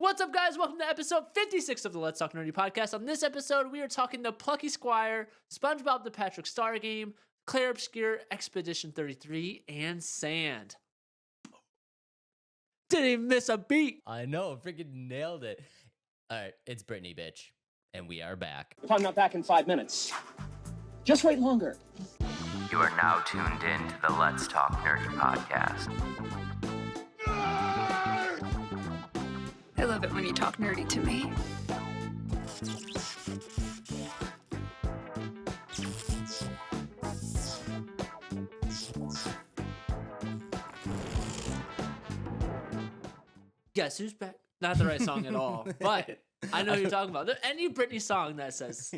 What's up, guys? Welcome to episode 56 of the Let's Talk Nerdy podcast. On this episode, we are talking to Plucky Squire, SpongeBob the Patrick Star Game, Clair Obscur, Expedition 33, and Sand. Didn't even miss a beat. I know, freaking nailed it. All right, it's Brittany, bitch, and we are back. If I'm not back in 5 minutes, just wait longer. You are now tuned in to the Let's Talk Nerdy podcast. I love it when you talk nerdy to me. Guess who's back? Not the right song at all, but I know who you're talking about. Any Britney song that says,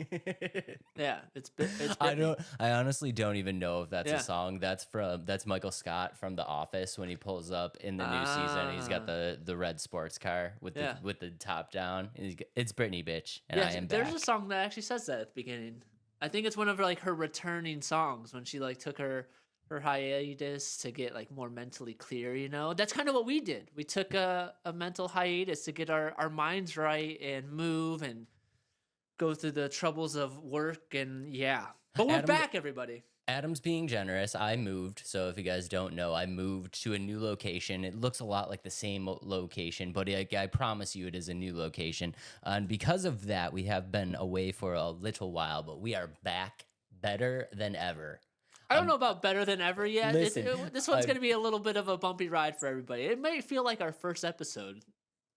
yeah, it's Britney. I honestly don't even know if that's Yeah. a song. That's Michael Scott from The Office when he pulls up in the new season. He's got the red sports car with the top down. It's Brittany, bitch, and I am back. There's a song that actually says that at the beginning. I think it's one of her returning songs when she took her hiatus to get more mentally clear, That's kind of what we did. We took a mental hiatus to get our minds right and move and go through the troubles of work and But we're back, everybody. Adam's being generous. I moved, so if you guys don't know, I moved to a new location. It looks a lot like the same location, but I promise you it is a new location. And because of that, we have been away for a little while, but we are back better than ever. I don't know about better than ever yet. Listen, this one's going to be a little bit of a bumpy ride for everybody. It may feel like our first episode.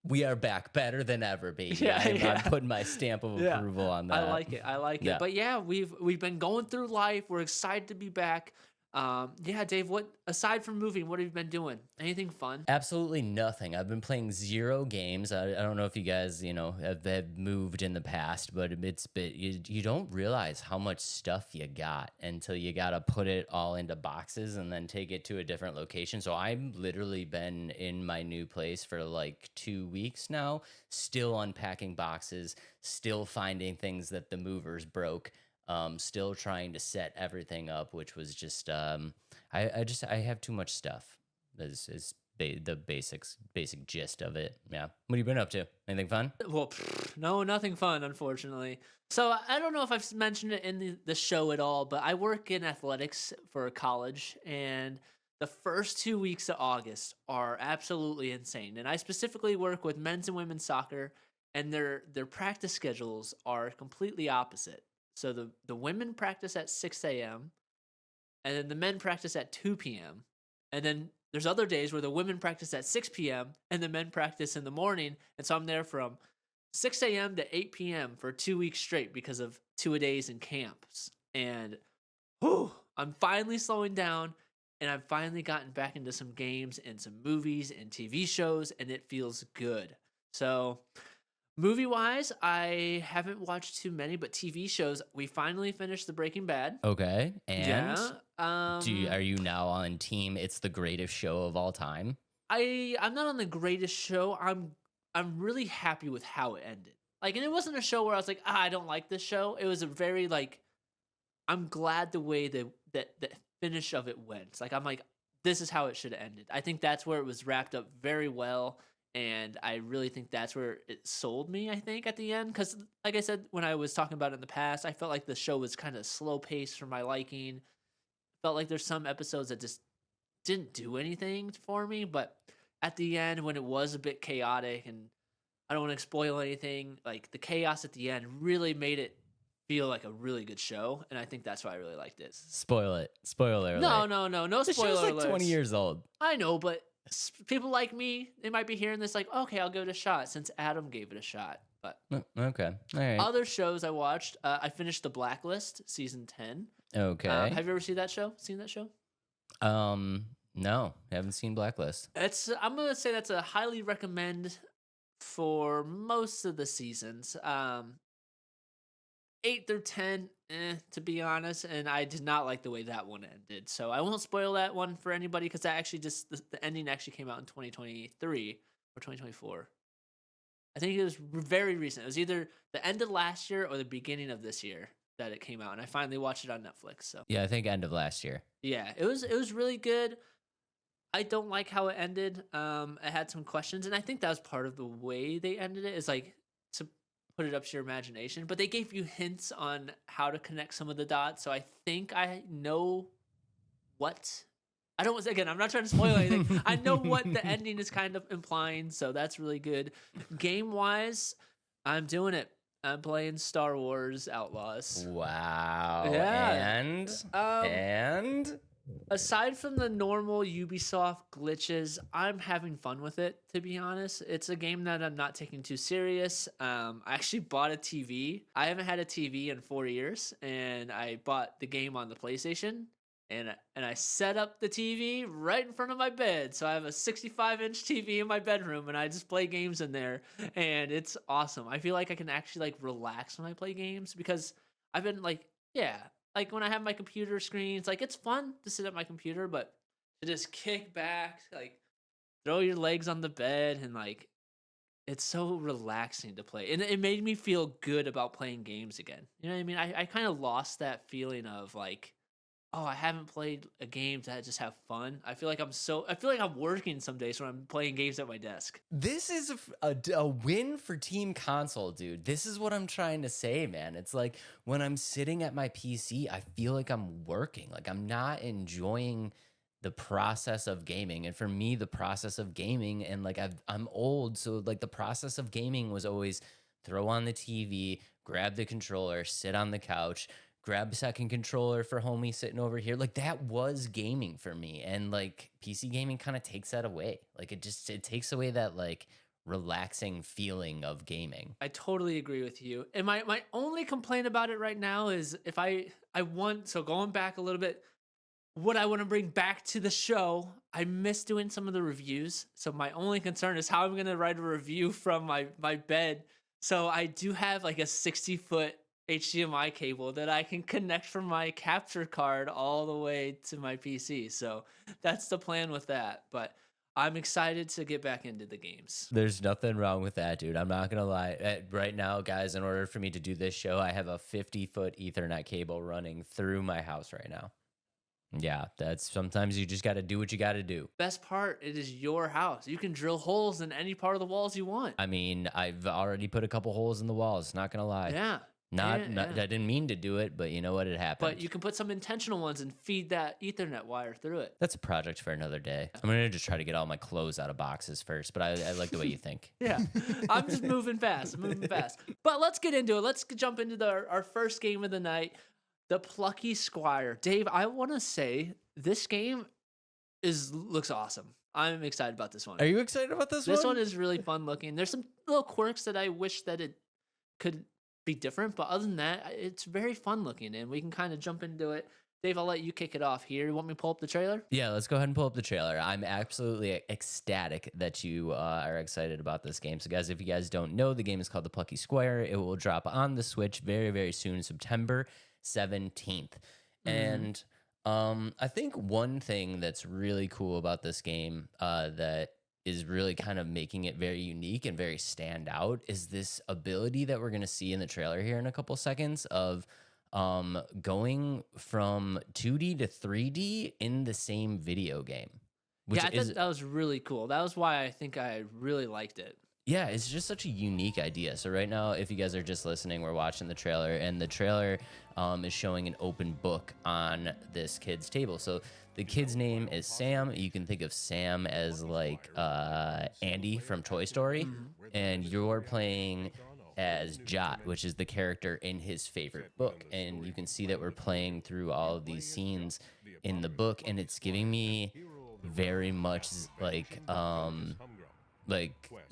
We are back better than ever, baby. I'm putting my stamp of approval on that. I like it. But we've been going through life. We're excited to be back. Dave, what aside from moving, what have you been doing? Anything fun? Absolutely nothing. I've been playing 0 games. I don't know if you guys, have moved in the past, but you don't realize how much stuff you got until you got to put it all into boxes and then take it to a different location. So I've literally been in my new place for 2 weeks now, still unpacking boxes, still finding things that the movers broke. Still trying to set everything up, which was just I have too much stuff. Is the basic gist of it. Yeah. What have you been up to? Anything fun? Well, no, nothing fun, unfortunately. So I don't know if I've mentioned it in the show at all, but I work in athletics for college, and the first 2 weeks of August are absolutely insane. And I specifically work with men's and women's soccer, and their practice schedules are completely opposite. So the women practice at 6 a.m. and then the men practice at 2 p.m. And then there's other days where the women practice at 6 p.m. and the men practice in the morning. And so I'm there from 6 a.m. to 8 p.m. for 2 weeks straight because of 2-a-days in camps. And I'm finally slowing down, and I've finally gotten back into some games and some movies and TV shows, and it feels good. So movie-wise, I haven't watched too many, but TV shows, we finally finished the Breaking Bad. Okay, and are you now on team it's the greatest show of all time? I'm not on the greatest show. I'm really happy with how it ended. And it wasn't a show where I was like, I don't like this show. It was a very I'm glad the way that the finish of it went. I'm like, this is how it should have ended. I think that's where it was wrapped up very well. And I really think that's where it sold me, I think, at the end. Because, like I said, when I was talking about it in the past, I felt like the show was kind of slow-paced for my liking. Felt like there's some episodes that just didn't do anything for me. But at the end, when it was a bit chaotic, and I don't want to spoil anything, the chaos at the end really made it feel like a really good show. And I think that's why I really liked it. Spoil it. Spoiler alert. No The spoiler show's 20 years old. I know, but people like me, they might be hearing this okay, I'll give it a shot since Adam gave it a shot. But Okay. All right. other shows I watched, I finished The Blacklist season 10. Okay. Have you ever seen that show? No, haven't seen Blacklist. I'm gonna say that's a highly recommend for most of the seasons. 8 through 10, to be honest, and I did not like the way that one ended. So I won't spoil that one for anybody because that actually the ending actually came out in 2023 or 2024. I think it was very recent. It was either the end of last year or the beginning of this year that it came out, and I finally watched it on Netflix. So Yeah, I think end of last year. yeah, it was really good. I don't like how it ended. I had some questions, and I think that was part of the way they ended it, is like to put it up to your imagination. But they gave you hints on how to connect some of the dots, so I think I know what. I don't again. I'm not trying to spoil anything. I know what the ending is kind of implying, so that's really good. Game wise, I'm doing it. I'm playing Star Wars Outlaws. Wow. Yeah. And Aside from the normal Ubisoft glitches, I'm having fun with it, to be honest. It's a game that I'm not taking too serious. I actually bought a TV. I haven't had a TV in 4 years, and I bought the game on the PlayStation. And I set up the TV right in front of my bed. So I have a 65-inch TV in my bedroom, and I just play games in there, and it's awesome. I feel like I can actually like relax when I play games, because I've been like, yeah, like when I have my computer screen, it's like it's fun to sit at my computer, but to just kick back, like throw your legs on the bed, and like it's so relaxing to play. And it made me feel good about playing games again. You know what I mean? I kind of lost that feeling of like, oh, I haven't played a game to just have fun. I feel like I'm working some days when I'm playing games at my desk. this is a win for Team Console, dude. This is what I'm trying to say, man. It's like when I'm sitting at my PC, I feel like I'm working. Like I'm not enjoying the process of gaming. And for me, the process of gaming, and like I'm old, so like the process of gaming was always throw on the TV, grab the controller, sit on the couch, grab a second controller for homie sitting over here. Like that was gaming for me. And like PC gaming kind of takes that away. Like it takes away that like relaxing feeling of gaming. I totally agree with you. And my only complaint about it right now is if I want, so going back a little bit, what I want to bring back to the show, I miss doing some of the reviews. So my only concern is how I'm going to write a review from my bed. So I do have like a 60-foot HDMI cable that I can connect from my capture card all the way to my PC. So that's the plan with that. But I'm excited to get back into the games. There's nothing wrong with that, dude. I'm not going to lie. Right now, guys, in order for me to do this show, I have a 50-foot Ethernet cable running through my house right now. Yeah, that's sometimes you just got to do what you got to do. Best part, it is your house. You can drill holes in any part of the walls you want. I mean, I've already put a couple holes in the walls, not going to lie. Yeah. Not, Yeah. I didn't mean to do it, but you know what? It happened. But you can put some intentional ones and feed that Ethernet wire through it. That's a project for another day. I'm going to just try to get all my clothes out of boxes first, but I like the way you think. Yeah. I'm just moving fast. But let's get into it. Let's jump into our first game of the night, the Plucky Squire. Dave, I want to say this game looks awesome. I'm excited about this one. Are you excited about this one? This one is really fun looking. There's some little quirks that I wish that it could be different, but other than that, it's very fun looking, and we can kind of jump into it. Dave, I'll let you kick it off here. You want me to pull up the trailer? Yeah, let's go ahead and pull up the trailer. I'm absolutely ecstatic that you are excited about this game. So, guys, if you guys don't know, the game is called the Plucky Squire. It will drop on the Switch very, very soon, September 17th. And I think one thing that's really cool about this game that is really kind of making it very unique and very stand out is this ability that we're going to see in the trailer here in a couple seconds of going from 2D to 3D in the same video game. Yeah, I thought that was really cool. That was why I think I really liked it. Yeah, it's just such a unique idea. So right now, if you guys are just listening, we're watching the trailer, and the trailer is showing an open book on this kid's table. So the kid's name is Sam. You can think of Sam as like Andy from Toy Story, and you're playing as Jot, which is the character in his favorite book. And you can see that we're playing through all of these scenes in the book, and it's giving me very much like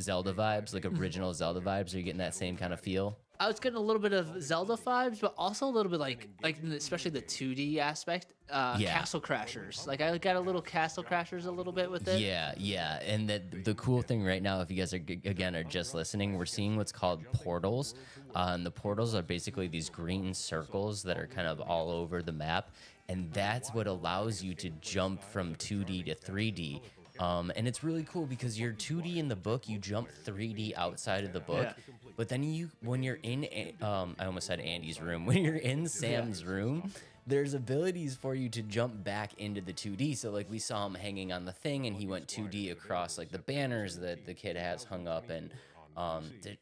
Zelda vibes, like original Zelda vibes. Are you getting that same kind of feel? I was getting a little bit of Zelda vibes, but also a little bit like especially the 2D aspect, Castle Crashers. Like I got a little Castle Crashers a little bit with it. Yeah. And the cool thing right now, if you guys are just listening, we're seeing what's called portals. And the portals are basically these green circles that are kind of all over the map. And that's what allows you to jump from 2D to 3D And it's really cool because you're 2D in the book, you jump 3D outside of the book, Yeah. but then when you're in, I almost said Andy's room, when you're in Sam's room, there's abilities for you to jump back into the 2D. So like we saw him hanging on the thing and he went 2D across like the banners that the kid has hung up, and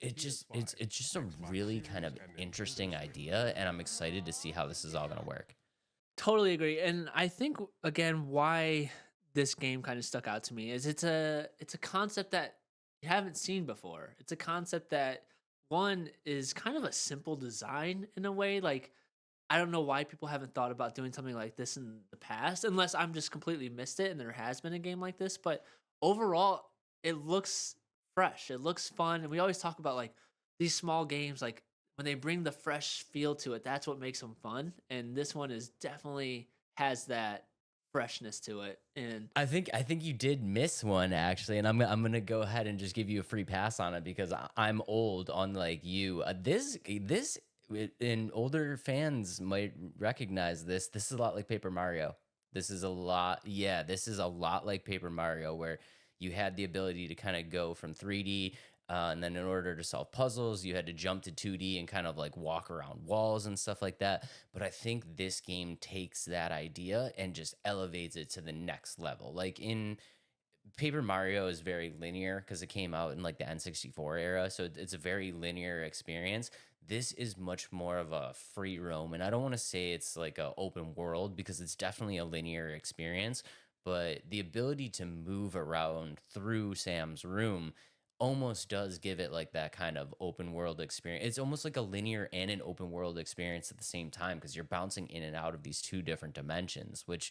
it's just a really kind of interesting idea, and I'm excited to see how this is all going to work. Totally agree. And I think again why this game kind of stuck out to me is it's a concept that you haven't seen before. It's a concept that one is kind of a simple design in a way. Like I don't know why people haven't thought about doing something like this in the past, unless I'm just completely missed it and there has been a game like this. But overall, it looks fresh. It looks fun. And we always talk about like these small games, like when they bring the fresh feel to it, that's what makes them fun. And this one is definitely has that freshness to it. And I think you did miss one actually, and I'm gonna go ahead and just give you a free pass on it because I'm old, unlike you. This and older fans might recognize this. This is a lot like Paper Mario. This is a lot, yeah. This is a lot like Paper Mario, where you had the ability to kind of go from 3D. And then in order to solve puzzles, you had to jump to 2D and kind of like walk around walls and stuff like that. But I think this game takes that idea and just elevates it to the next level. Like in Paper Mario is very linear because it came out in like the N64 era. So it's a very linear experience. This is much more of a free roam. And I don't want to say it's like an open world because it's definitely a linear experience. But the ability to move around through Sam's room almost does give it like that kind of open world experience. It's almost like a linear and an open world experience at the same time because you're bouncing in and out of these two different dimensions, which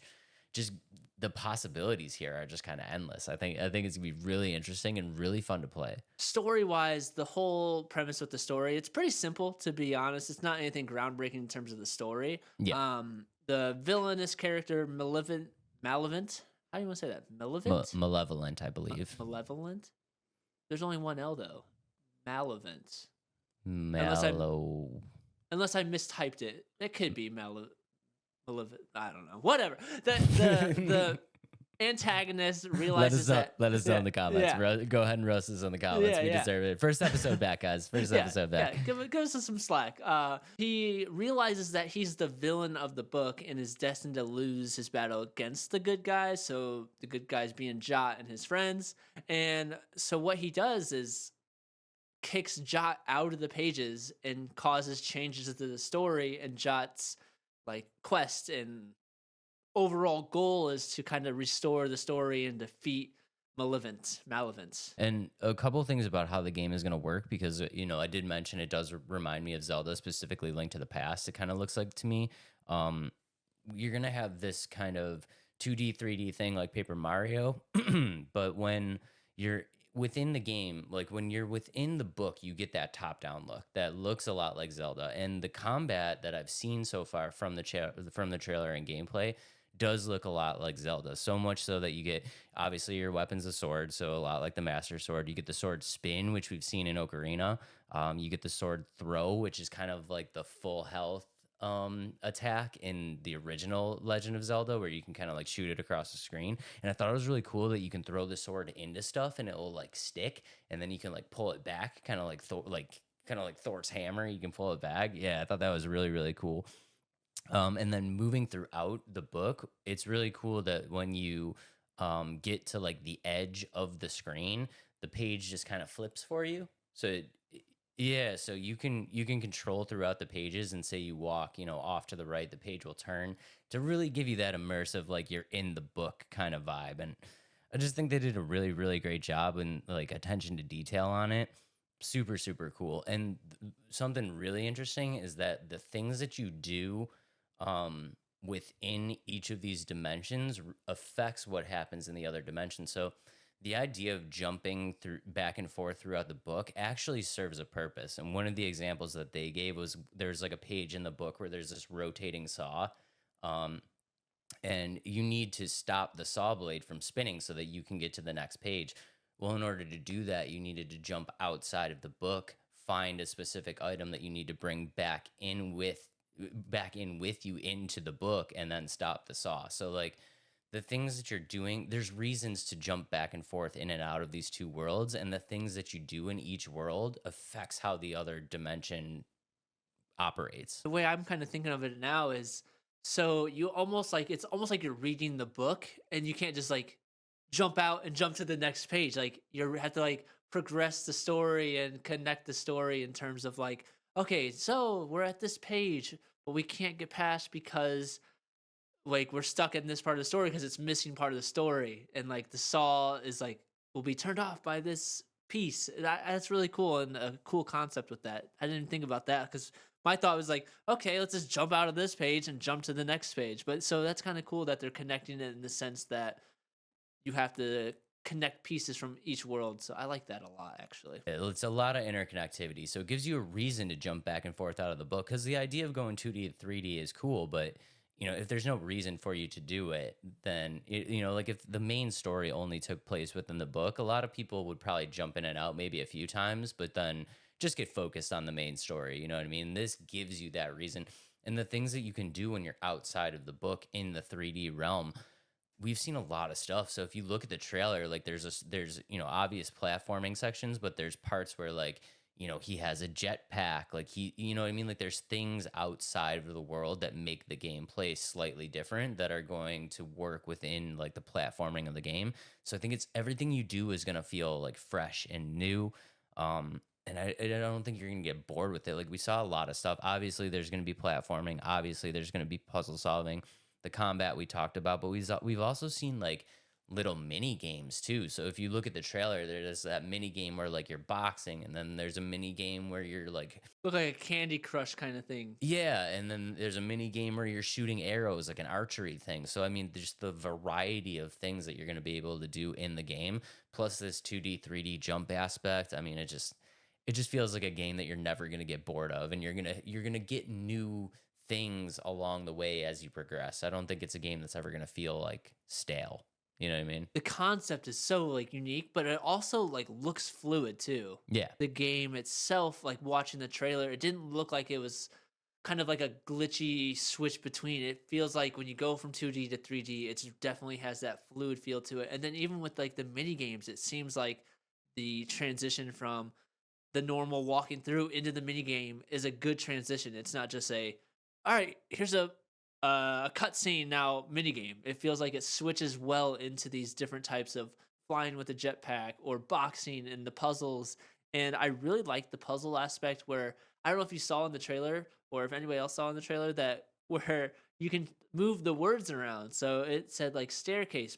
just the possibilities here are just kind of endless. I think it's gonna be really interesting and really fun to play. story wise, the whole premise with the story, it's pretty simple to be honest. It's not anything groundbreaking in terms of the story. Yeah. The villainous character, Malevolent. How do you want to say that? Malevolent? Malevolent, I believe. Malevolent? There's only one L though. Malevolent. Unless Mallow. Unless I mistyped it. It could be Malevolent. I don't know. Whatever. The antagonist realizes Let us know yeah, in the comments. yeah. Go ahead and roast us in the comments. Yeah, We yeah. deserve it. First episode back, guys. First episode back. Yeah, give us some slack. He realizes that he's the villain of the book and is destined to lose his battle against the good guys. So the good guys being Jot and his friends. And so what he does is kicks Jot out of the pages and causes changes to the story. And Jot's like quest and overall goal is to kind of restore the story and defeat Malevolent. And a couple of things about how the game is going to work, because, I did mention it does remind me of Zelda, specifically Link to the Past. It kind of looks like to me. You're going to have this kind of 2D, 3D thing like Paper Mario. But when you're within the game, like when you're within the book, you get that top-down look that looks a lot like Zelda. And the combat that I've seen so far from the trailer and gameplay does look a lot like Zelda, so much so that you get, obviously, your weapon's a sword, so a lot like the Master Sword. You get the sword spin, which we've seen in Ocarina. You get the sword throw, which is kind of like the full health attack in the original Legend of Zelda, where you can kind of like shoot it across the screen. And I thought it was really cool that you can throw the sword into stuff and it will like stick, and then you can like pull it back, kind of like Thor's hammer. You can pull it back. Yeah, I thought that was really, really cool. And then moving throughout the book, it's really cool that when you get to like the edge of the screen, the page just kind of flips for you. So so you can control throughout the pages, and say you walk, off to the right, the page will turn to really give you that immersive, like you're in the book kind of vibe. And I just think they did a really, really great job and like attention to detail on it. Super, super cool. And something really interesting is that the things that you do within each of these dimensions affects what happens in the other dimension. So the idea of jumping through back and forth throughout the book actually serves a purpose. And one of the examples that they gave was there's like a page in the book where there's this rotating saw, and you need to stop the saw blade from spinning so that you can get to the next page. Well, in order to do that, you needed to jump outside of the book, find a specific item that you need to bring back in with you into the book, and then stop the saw. So like the things that you're doing, there's reasons to jump back and forth in and out of these two worlds, and the things that you do in each world affects how the other dimension operates. The way I'm kind of thinking of it now is, so you almost like, it's almost like you're reading the book and you can't just like jump out and jump to the next page. Like you have to like progress the story and connect the story in terms of like, okay, so we're at this page, but we can't get past because like we're stuck in this part of the story because it's missing part of the story, and like the saw is like will be turned off by this piece. That's really cool and a cool concept with that. I didn't think about that because my thought was like, okay, let's just jump out of this page and jump to the next page. But so that's kind of cool that they're connecting it in the sense that you have to connect pieces from each world. So I like that a lot, actually. It's a lot of interconnectivity, so it gives you a reason to jump back and forth out of the book, because the idea of going 2D to 3D is cool, but if there's no reason for you to do it, then like if the main story only took place within the book, a lot of people would probably jump in and out maybe a few times, but then just get focused on the main story. You know what I mean? This gives you that reason, and the things that you can do when you're outside of the book in the 3D realm. We've seen a lot of stuff. So if you look at the trailer, like there's obvious platforming sections, but there's parts where like he has a jetpack, like what I mean, like there's things outside of the world that make the gameplay slightly different that are going to work within like the platforming of the game. So I think it's everything you do is going to feel like fresh and new. And I don't think you're going to get bored with it. Like we saw a lot of stuff. Obviously there's going to be platforming, obviously there's going to be puzzle solving, the combat we talked about, but we've also seen like little mini games too. So if you look at the trailer, there's that mini game where like you're boxing, and then there's a mini game where you're like Look like a Candy Crush kind of thing. yeah, and then there's a mini game where you're shooting arrows, like an archery thing. So I mean, there's the variety of things that you're going to be able to do in the game, plus this 2D 3D jump aspect. I mean, it just feels like a game that you're never going to get bored of, and you're going to get new things along the way as you progress. I don't think it's a game that's ever going to feel like stale. You know what I mean? The concept is so like unique, but it also like looks fluid too. Yeah. The game itself, like watching the trailer, it didn't look like it was kind of like a glitchy switch between. It feels like when you go from 2D to 3D, it definitely has that fluid feel to it. And then even with like the mini games, it seems like the transition from the normal walking through into the mini game is a good transition. It's not just all right, here's a cutscene now mini game. It feels like it switches well into these different types of flying with a jetpack or boxing and the puzzles. And I really like the puzzle aspect where I don't know if you saw in the trailer or if anybody else saw in the trailer that where you can move the words around. So it said like staircase,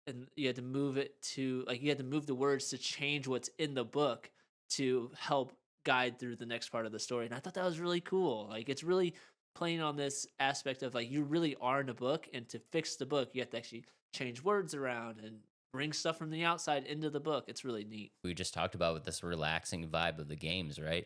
and you had to move it to like you had to move the words to change what's in the book to help guide through the next part of the story. And I thought that was really cool. Like it's really playing on this aspect of like you really are in a book, and to fix the book you have to actually change words around and bring stuff from the outside into the book. It's really neat. We just talked about with this relaxing vibe of the games, right?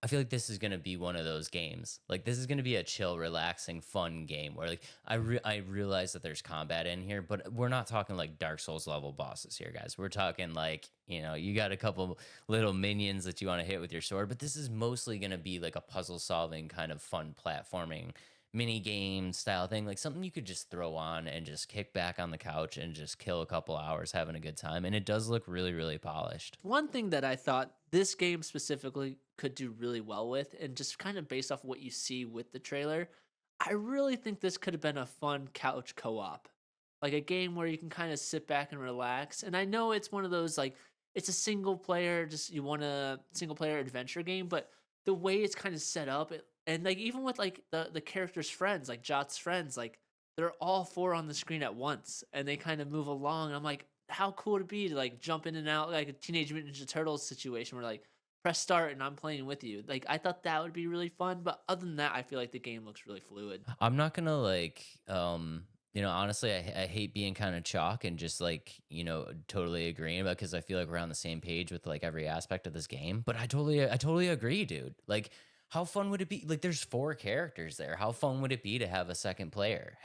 I feel like this is going to be one of those games. Like this is going to be a chill, relaxing, fun game where like I realize that there's combat in here, but we're not talking like Dark Souls level bosses here, guys. We're talking like, you got a couple little minions that you want to hit with your sword, but this is mostly going to be like a puzzle solving kind of fun platforming mini game style thing, like something you could just throw on and just kick back on the couch and just kill a couple hours having a good time. And it does look really, really polished. One thing that I thought this game specifically could do really well with, and just kind of based off what you see with the trailer, I really think this could have been a fun couch co-op. Like a game where you can kind of sit back and relax. And I know it's one of those like it's a single player, just you want a single player adventure game, but the way it's kind of set up, and like even with like the characters' friends, like Jot's friends, like they're all four on the screen at once, and they kind of move along. I'm like, how cool would it be to like jump in and out like a Teenage Mutant Ninja Turtles situation where like press start and I'm playing with you. Like I thought that would be really fun, but other than that, I feel like the game looks really fluid. I'm not gonna like honestly, I hate being kind of chalk and just like, totally agreeing about, because I feel like we're on the same page with like every aspect of this game. But I totally agree, dude. Like, how fun would it be? Like, there's 4 characters there. How fun would it be to have a second player?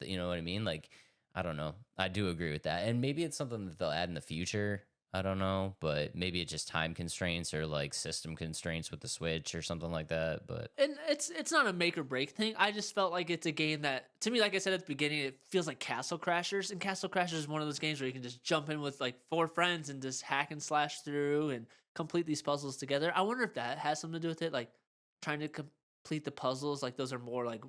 You know what I mean? Like, I don't know. I do agree with that. And maybe it's something that they'll add in the future. I don't know, but maybe it's just time constraints or like system constraints with the Switch or something like that. But And it's not a make or break thing. I just felt like it's a game that, to me, like I said at the beginning, it feels like Castle Crashers. And Castle Crashers is one of those games where you can just jump in with like 4 friends and just hack and slash through and complete these puzzles together. I wonder if that has something to do with it, like trying to complete the puzzles. Like those are more like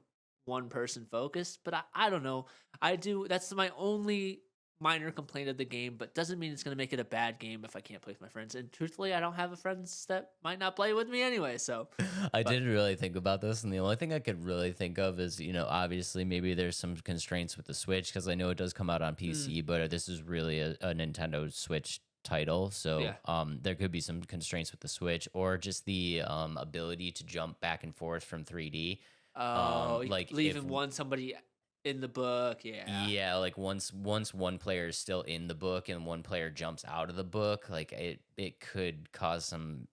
one person focused. But I don't know. I do. That's my only minor complaint of the game, but doesn't mean it's going to make it a bad game if I can't play with my friends. And truthfully, I don't have friends that might not play with me anyway. So I didn't really think about this, and the only thing I could really think of is, obviously maybe there's some constraints with the Switch because I know it does come out on PC, but this is really a Nintendo Switch title, so Yeah. there could be some constraints with the Switch or just the ability to jump back and forth from 3D. Like leaving somebody in the book. Yeah. Yeah, like once one player is still in the book and one player jumps out of the book, like it could cause some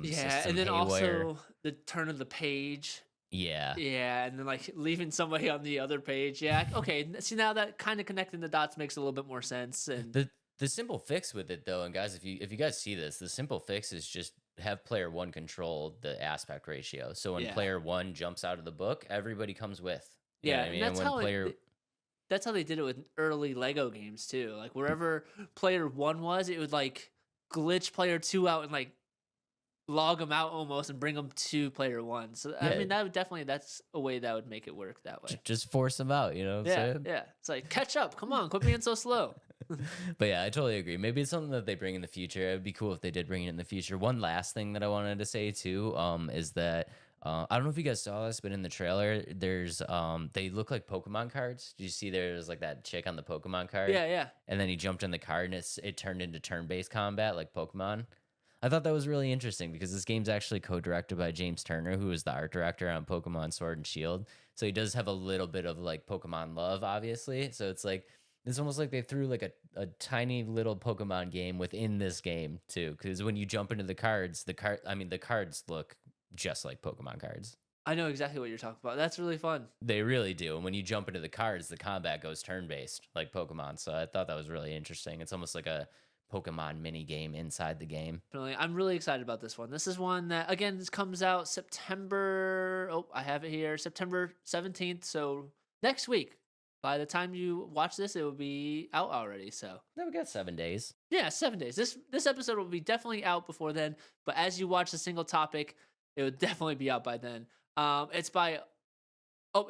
Yeah, system and then haywire. also the turn of the page. Yeah. Yeah, and then like leaving somebody on the other page. Yeah, okay. See, now that kind of connecting the dots makes a little bit more sense. And The simple fix with it though, and guys, if you guys see this, the simple fix is just have player one control the aspect ratio. So when Yeah. player one jumps out of the book, everybody comes with. You know yeah, what I and mean? And that's when how player that's how they did it with early Lego games too. Like wherever player 1 was, it would like glitch player 2 out and like log them out almost and bring them to player 1. So I Yeah. mean that's a way that would make it work that way. just force them out, you know what I'm Yeah, saying? yeah. It's like catch up. Come on, quit being so slow. But yeah, I totally agree. Maybe it's something that they bring in the future. It'd be cool if they did bring it in the future. One last thing that I wanted to say too, is that I don't know if you guys saw this, but in the trailer, there's they look like Pokemon cards. Did you see there's like that chick on the Pokemon card? Yeah, yeah. And then he jumped in the card and it turned into turn-based combat like Pokemon. I thought that was really interesting because this game's actually co-directed by James Turner, who is the art director on Pokemon Sword and Shield. So he does have a little bit of like Pokemon love, obviously. So it's almost like they threw like a tiny little Pokemon game within this game too. Because when you jump into the cards, the cards look just like Pokemon cards. I know exactly what you're talking about. That's really fun. They really do. And when you jump into the cards, the combat goes turn-based like Pokemon. So I thought that was really interesting. It's almost like a Pokemon mini game inside the game. Definitely. I'm really excited about this one. This is one that, again, this comes out September. Oh, I have it here. September 17th. So next week. By the time you watch this, it will be out already. So Now we got 7 days. yeah, 7 days. This episode will be definitely out before then. But as you watch the single topic, it will definitely be out by then. It's by All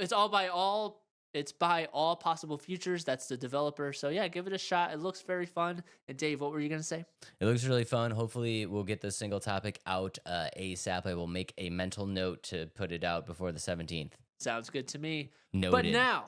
Possible Futures. That's the developer. So yeah, give it a shot. It looks very fun. And Dave, what were you gonna say? It looks really fun. Hopefully, we'll get the single topic out ASAP. I will make a mental note to put it out before the 17th. Sounds good to me. Noted. But now,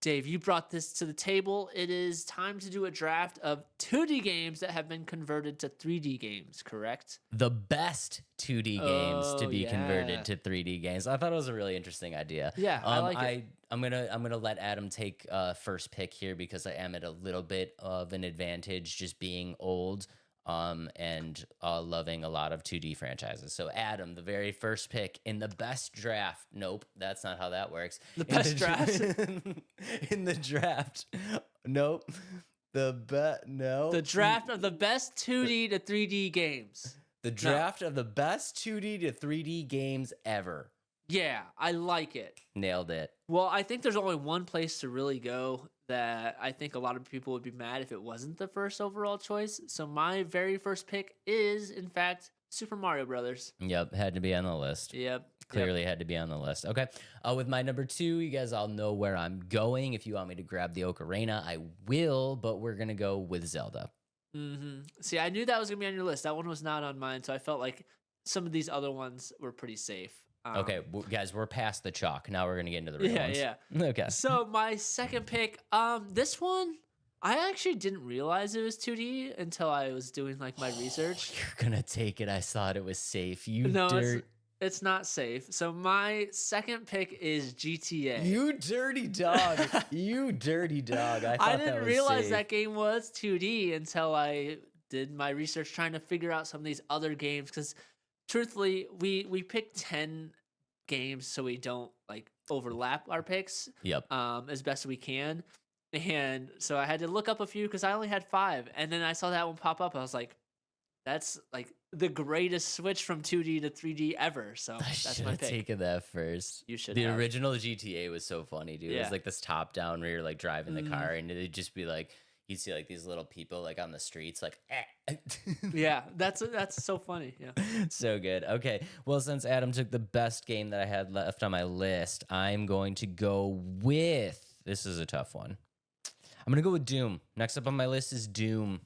Dave, you brought this to the table. It is time to do a draft of 2D games that have been converted to 3D games, correct? The best 2D games to Oh, be yeah. converted to 3D games. I thought it was a really interesting idea. Yeah, I like it. I'm gonna let Adam take first pick here because I am at a little bit of an advantage just being old and loving a lot of 2D franchises. So Adam, the very first pick in the best draft. Nope, that's not how that works. The best in draft? in the draft. Nope. No. The draft of the best 2D to 3D games. The draft of the best 2D to 3D games ever. Yeah, I like it. Nailed it. Well, I think there's only one place to really go that I think a lot of people would be mad if it wasn't the first overall choice. So my very first pick is, in fact, Super Mario Brothers. Yep, had to be on the list. Yep. Clearly had to be on the list. Okay. With my number 2, you guys all know where I'm going. If you want me to grab the Ocarina, I will, but we're going to go with Zelda. Mm-hmm. See, I knew that was going to be on your list. That one was not on mine, so I felt like some of these other ones were pretty safe. Okay, guys, we're past the chalk. Now we're going to get into the real ones. Yeah. Okay. So my second pick, this one, I actually didn't realize it was 2D until I was doing like my research. You're going to take it. I thought it was safe. No, it's not safe. So my second pick is GTA. You dirty dog. You dirty dog. I didn't realize that game was 2D until I did my research trying to figure out some of these other games because truthfully, we picked 10 games so we don't like overlap our picks. Yep. As best we can. And so I had to look up a few because I only had 5. And then I saw that one pop up. I was like, that's like the greatest switch from 2D to 3D ever. So I that's should my have pick. taken that first. You should The have. original GTA was so funny, dude. It Yeah. was like this top down where you're like driving the car, and it'd just be like you'd see like these little people like on the streets, like Yeah, that's so funny. Yeah. so good. Okay, well, since Adam took the best game that I had left on my list, I'm going to go with, this is a tough one. I'm gonna go with Doom. Next up on my list is Doom.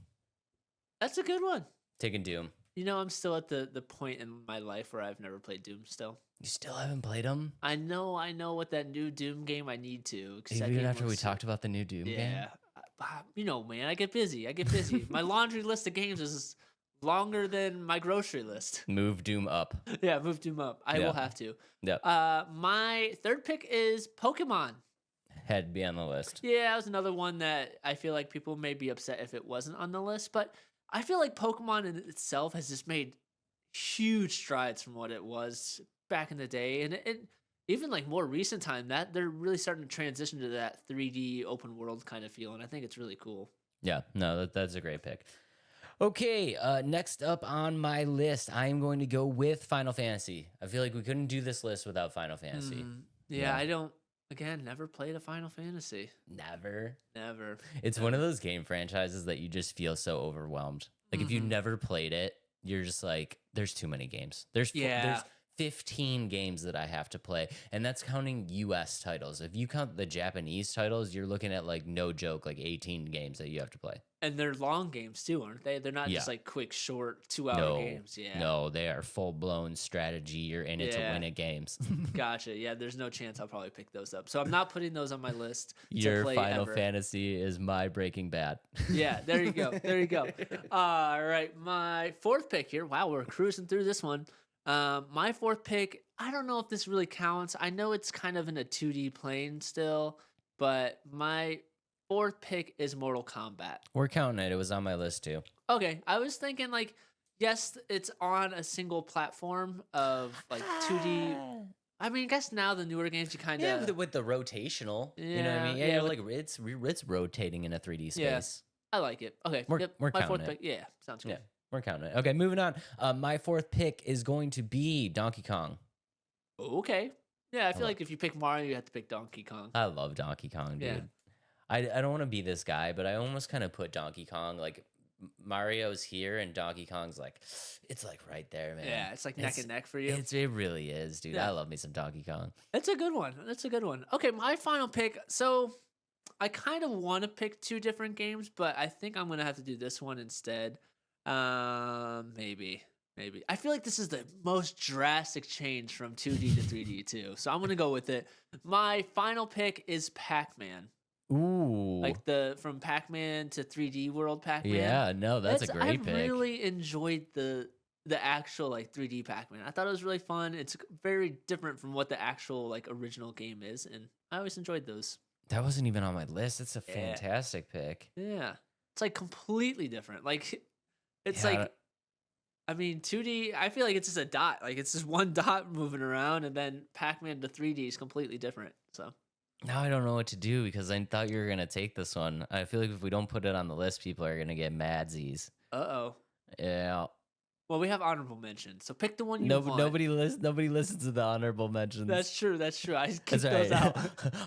That's a good one. Taking Doom. You know, I'm still at the point in my life where I've never played Doom still. You still haven't played them? I know what that new Doom game I need to. 'Cause that Even game after we looks- talked about the new Doom game? Yeah. You know, man, I get busy. My laundry list of games is longer than my grocery list. Move Doom up. Yeah, move Doom up. I Yeah. will have to. Yep. My third pick is Pokemon. Had to be on the list. Yeah, that was another one that I feel like people may be upset if it wasn't on the list, but I feel like Pokemon in itself has just made huge strides from what it was back in the day, and even like more recent time that they're really starting to transition to that 3D open world kind of feel, and I think it's really cool. Yeah, no, that's a great pick. Okay, next up on my list, I am going to go with Final Fantasy. I feel like we couldn't do this list without Final Fantasy. Yeah, Yeah. I don't. Again, never played a Final Fantasy. Never. Never. It's one of those game franchises that you just feel so overwhelmed. Like if you never played it, you're just like, there's too many games. There's Yeah. 15 games that I have to play, and that's counting US titles. If you count the Japanese titles, you're looking at like no joke, like 18 games that you have to play. And they're long games too, aren't they? They're not just Yeah. like quick, short 2-hour No, games. Yeah. no, they are full blown strategy. You're in it to Yeah. win it games. Gotcha. Yeah, there's no chance I'll probably pick those up. So I'm not putting those on my list to Your play Final ever. Fantasy is my Breaking Bad. Yeah, there you go. There you go. All right, my fourth pick here. Wow, we're cruising through this one. My fourth pick, I don't know if this really counts. I know it's kind of in a 2D plane still, but my fourth pick is Mortal Kombat. We're counting it. It was on my list too. Okay, I was thinking like, yes, it's on a single platform of like 2D. I mean, I guess now the newer games you kind of Yeah, with the rotational. You know what I mean? Yeah, Yeah, yeah, like it's rotating in a 3D space. Yeah. I like it. Okay, We're my counting fourth it. pick. Yeah, sounds good. Yeah, we're counting it. Okay, moving on. My fourth pick is going to be Donkey Kong. Okay. Yeah, I feel love- like if you pick Mario, you have to pick Donkey Kong. I love Donkey Kong, dude. Yeah. I don't want to be this guy, but I almost kind of put Donkey Kong like Mario's here and Donkey Kong's like, it's like right there, man. Yeah, it's like neck and neck for you. It really is, dude. Yeah. I love me some Donkey Kong. That's a good one. That's a good one. Okay, my final pick. So I kind of want to pick two different games, but I think I'm gonna have to do this one instead. Maybe. I feel like this is the most drastic change from 2D to 3D too. So I'm gonna go with it. My final pick is Pac-Man. Ooh. Like from Pac-Man to 3D World Pac-Man. Yeah, no, that's a great pick. I really enjoyed the actual like 3D Pac-Man. I thought it was really fun. It's very different from what the actual like original game is, and I always enjoyed those. That wasn't even on my list. It's a Yeah. fantastic pick. Yeah, it's like completely different. Like it's Yeah, like, I mean, 2D. I feel like it's just a dot. Like it's just one dot moving around, and then Pac-Man to 3D is completely different. So Now I don't know what to do because I thought you were gonna take this one. I feel like if we don't put it on the list, people are gonna get madsies. oh. Yeah. Well, we have honorable mentions, so pick the one you No, want. nobody listens to the honorable mentions. That's true. That's true. I keep That's those right. out.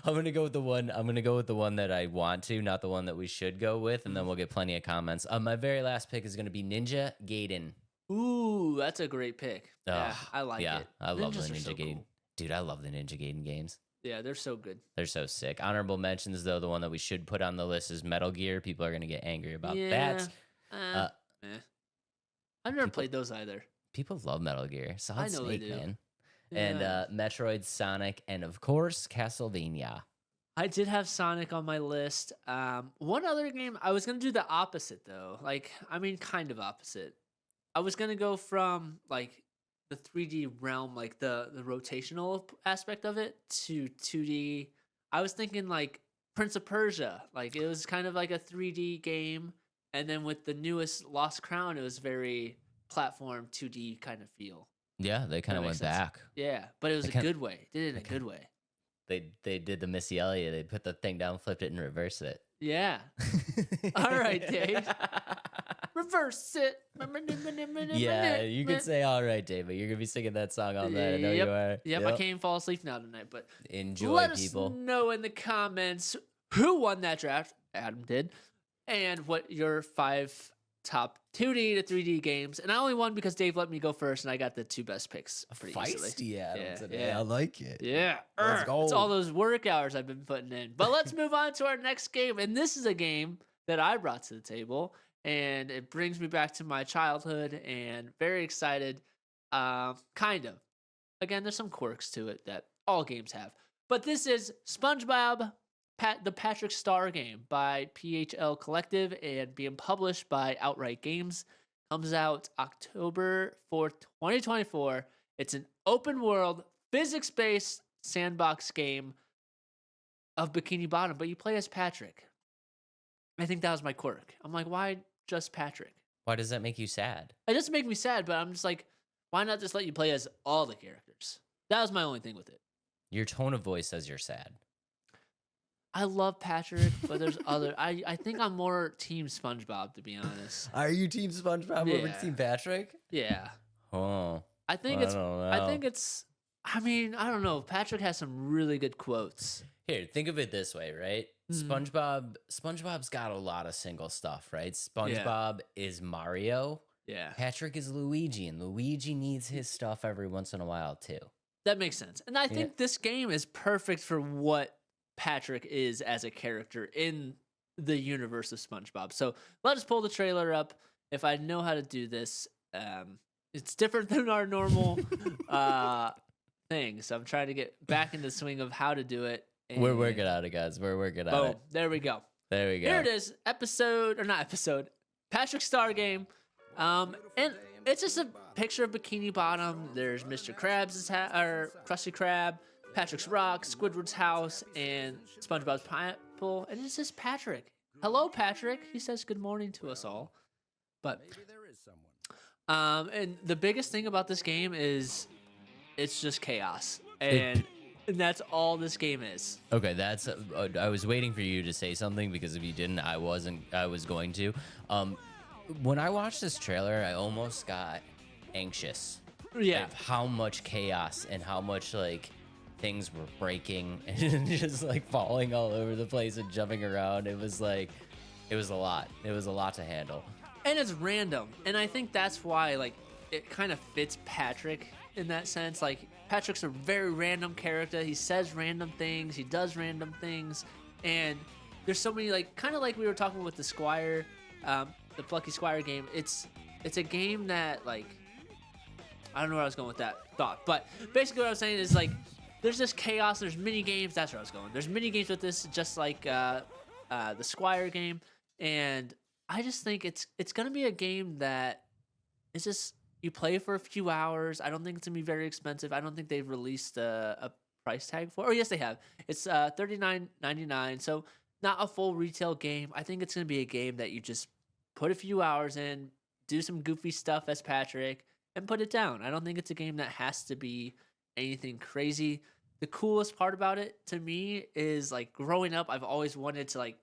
I'm gonna go with the one. I'm gonna go with the one that I want to, not the one that we should go with, and then we'll get plenty of comments. My very last pick is gonna be Ninja Gaiden. Ooh, that's a great pick. Yeah, Ugh, I like yeah, it. I love Ninjas the are Ninja so Gaiden. cool. Dude, I love the Ninja Gaiden games. Yeah, they're so good. They're so sick. Honorable mentions, though, the one that we should put on the list is Metal Gear. People are gonna get angry about that. Eh. I've never played those either. People love Metal Gear. Solid know they Snake, do. man. Yeah. And Metroid, Sonic, and of course Castlevania. I did have Sonic on my list. One other game, I was gonna do the opposite though. Like, I mean, kind of opposite. I was gonna go from like the 3D realm, like the rotational aspect of it, to 2D. I was thinking like Prince of Persia. Like it was kind of like a 3D game, and then with the newest Lost Crown, it was very platform 2D kind of feel. Yeah, they kind of makes went sense. back. Yeah, but it was They a kinda- good way. Did it in a good way. They did the Missy Elliott. They put the thing down, flipped it, and reversed it. Yeah. All right, Dave. Reverse it. Yeah, you could say all right, Dave, but you're gonna be singing that song all night. I know you are. Yep, I can't fall asleep now tonight, but Enjoy, let people. us know in the comments who won that draft. Adam did. And what your 5 top 2D to 3D games. And I only won because Dave let me go first and I got the 2 best picks pretty easily. Feisty Adam Yeah, today. yeah. I like it. Yeah. Let's go. It's all those work hours I've been putting in. But let's move on to our next game. And this is a game that I brought to the table. And it brings me back to my childhood and very excited. Kind of. Again, there's some quirks to it that all games have. But this is SpongeBob, the Patrick Star game by PHL Collective and being published by Outright Games. Comes out October 4th, 2024. It's an open world, physics-based sandbox game of Bikini Bottom, but you play as Patrick. I think that was my quirk. I'm like, why just Patrick? Why does that make you sad? It doesn't make me sad, but I'm just like, why not just let you play as all the characters? That was my only thing with it. Your tone of voice says you're sad. I love Patrick, but there's other. I think I'm more Team SpongeBob, to be honest. Are you Team SpongeBob over Yeah. Team Patrick? Yeah, Oh, I think I it's. don't I know. think it's. I mean, I don't know. Patrick has some really good quotes. Here, think of it this way, right? SpongeBob's got a lot of single stuff, right? SpongeBob is Mario. Yeah, Patrick is Luigi, and Luigi needs his stuff every once in a while too. that makes sense. And I think this game is perfect for what Patrick is as a character in the universe of SpongeBob. So let us pull the trailer up. If I know how to do this, it's different than our normal thing. So I'm trying to get back into the swing of how to do it. We're working on it, guys. We're working on Boom. it. There we go. There we go. Here it is. Patrick Star game. And it's just a picture of Bikini Bottom. There's Mr. Krabs' or Krusty Krab, Patrick's Rock, Squidward's house, and SpongeBob's pineapple. And it's just Patrick. Hello, Patrick. He says good morning to us all. But and the biggest thing about this game is it's just chaos. And that's all this game is. Okay, that's. I was waiting for you to say something because if you didn't, I wasn't. I was going to. When I watched this trailer, I almost got anxious. Yeah. Of how much chaos and how much like things were breaking and just like falling all over the place and jumping around. It was a lot. It was a lot to handle. And it's random. And I think that's why like it kind of fits Patrick in that sense. Like Patrick's a very random character. He says random things, he does random things, and there's so many like kind of like we were talking with the Squire, the Plucky Squire game. It's a game that like I don't know where I was going with that thought, but basically what I was saying is like there's this chaos, there's mini games, that's where I was going. There's mini games with this just like the Squire game, and I just think it's gonna be a game that is just you play for a few hours. I don't think it's gonna be very expensive. I don't think they've released a price tag for. Oh yes, they have. It's $39.99, so not a full retail game. I think it's gonna be a game that you just put a few hours in, do some goofy stuff as Patrick, and put it down. I don't think it's a game that has to be anything crazy. The coolest part about it to me is like growing up, I've always wanted to like.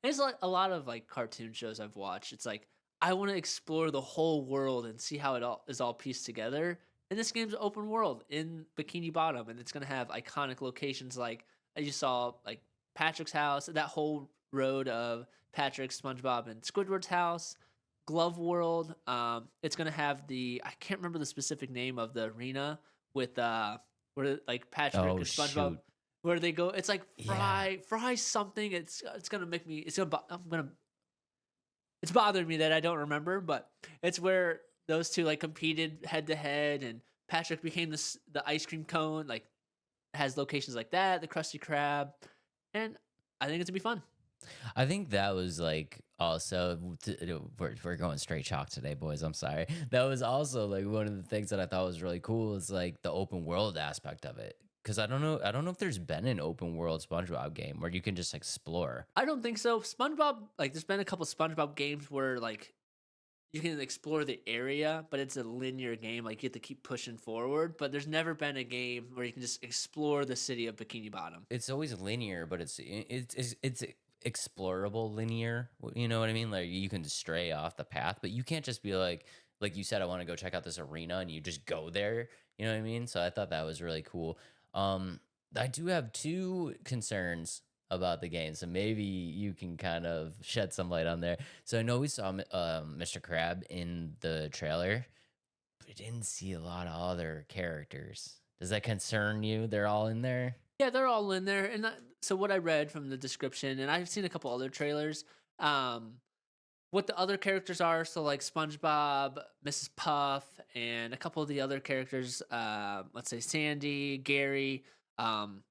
There's like a lot of like cartoon shows I've watched. It's like I want to explore the whole world and see how it all is all pieced together. And this game's open world in Bikini Bottom, and it's gonna have iconic locations like you saw, like Patrick's house, that whole road of Patrick, SpongeBob, and Squidward's house, Glove World. It's gonna have I can't remember the specific name of the arena with where like Patrick and SpongeBob. Shoot. Where they go, it's like fry something. It's gonna make me. It's bothering me that I don't remember, but it's where those two like competed head to head, and Patrick became the ice cream cone. Like has locations like that, the Krusty Krab, and I think it's gonna be fun. I think that was like also we're going straight chalk today, boys. I'm sorry. That was also like one of the things that I thought was really cool is like the open world aspect of it. Because I don't know if there's been an open world SpongeBob game where you can just explore. I don't think so. SpongeBob, like, there's been a couple SpongeBob games where like you can explore the area, but it's a linear game. Like you have to keep pushing forward. But there's never been a game where you can just explore the city of Bikini Bottom. It's always linear, but it's explorable linear. You know what I mean? Like you can stray off the path, but you can't just be like you said, I want to go check out this arena, and you just go there. You know what I mean? So I thought that was really cool. Um, I do have two concerns about the game, so maybe you can kind of shed some light on there. So I know we saw Mr. Crab in the trailer, but I didn't see a lot of other characters. Does that concern you? They're all in there? Yeah, they're all in there. And so what I read from the description, and I've seen a couple other trailers, um, what the other characters are. So like SpongeBob, Mrs. Puff, and a couple of the other characters, let's say Sandy, Gary, um,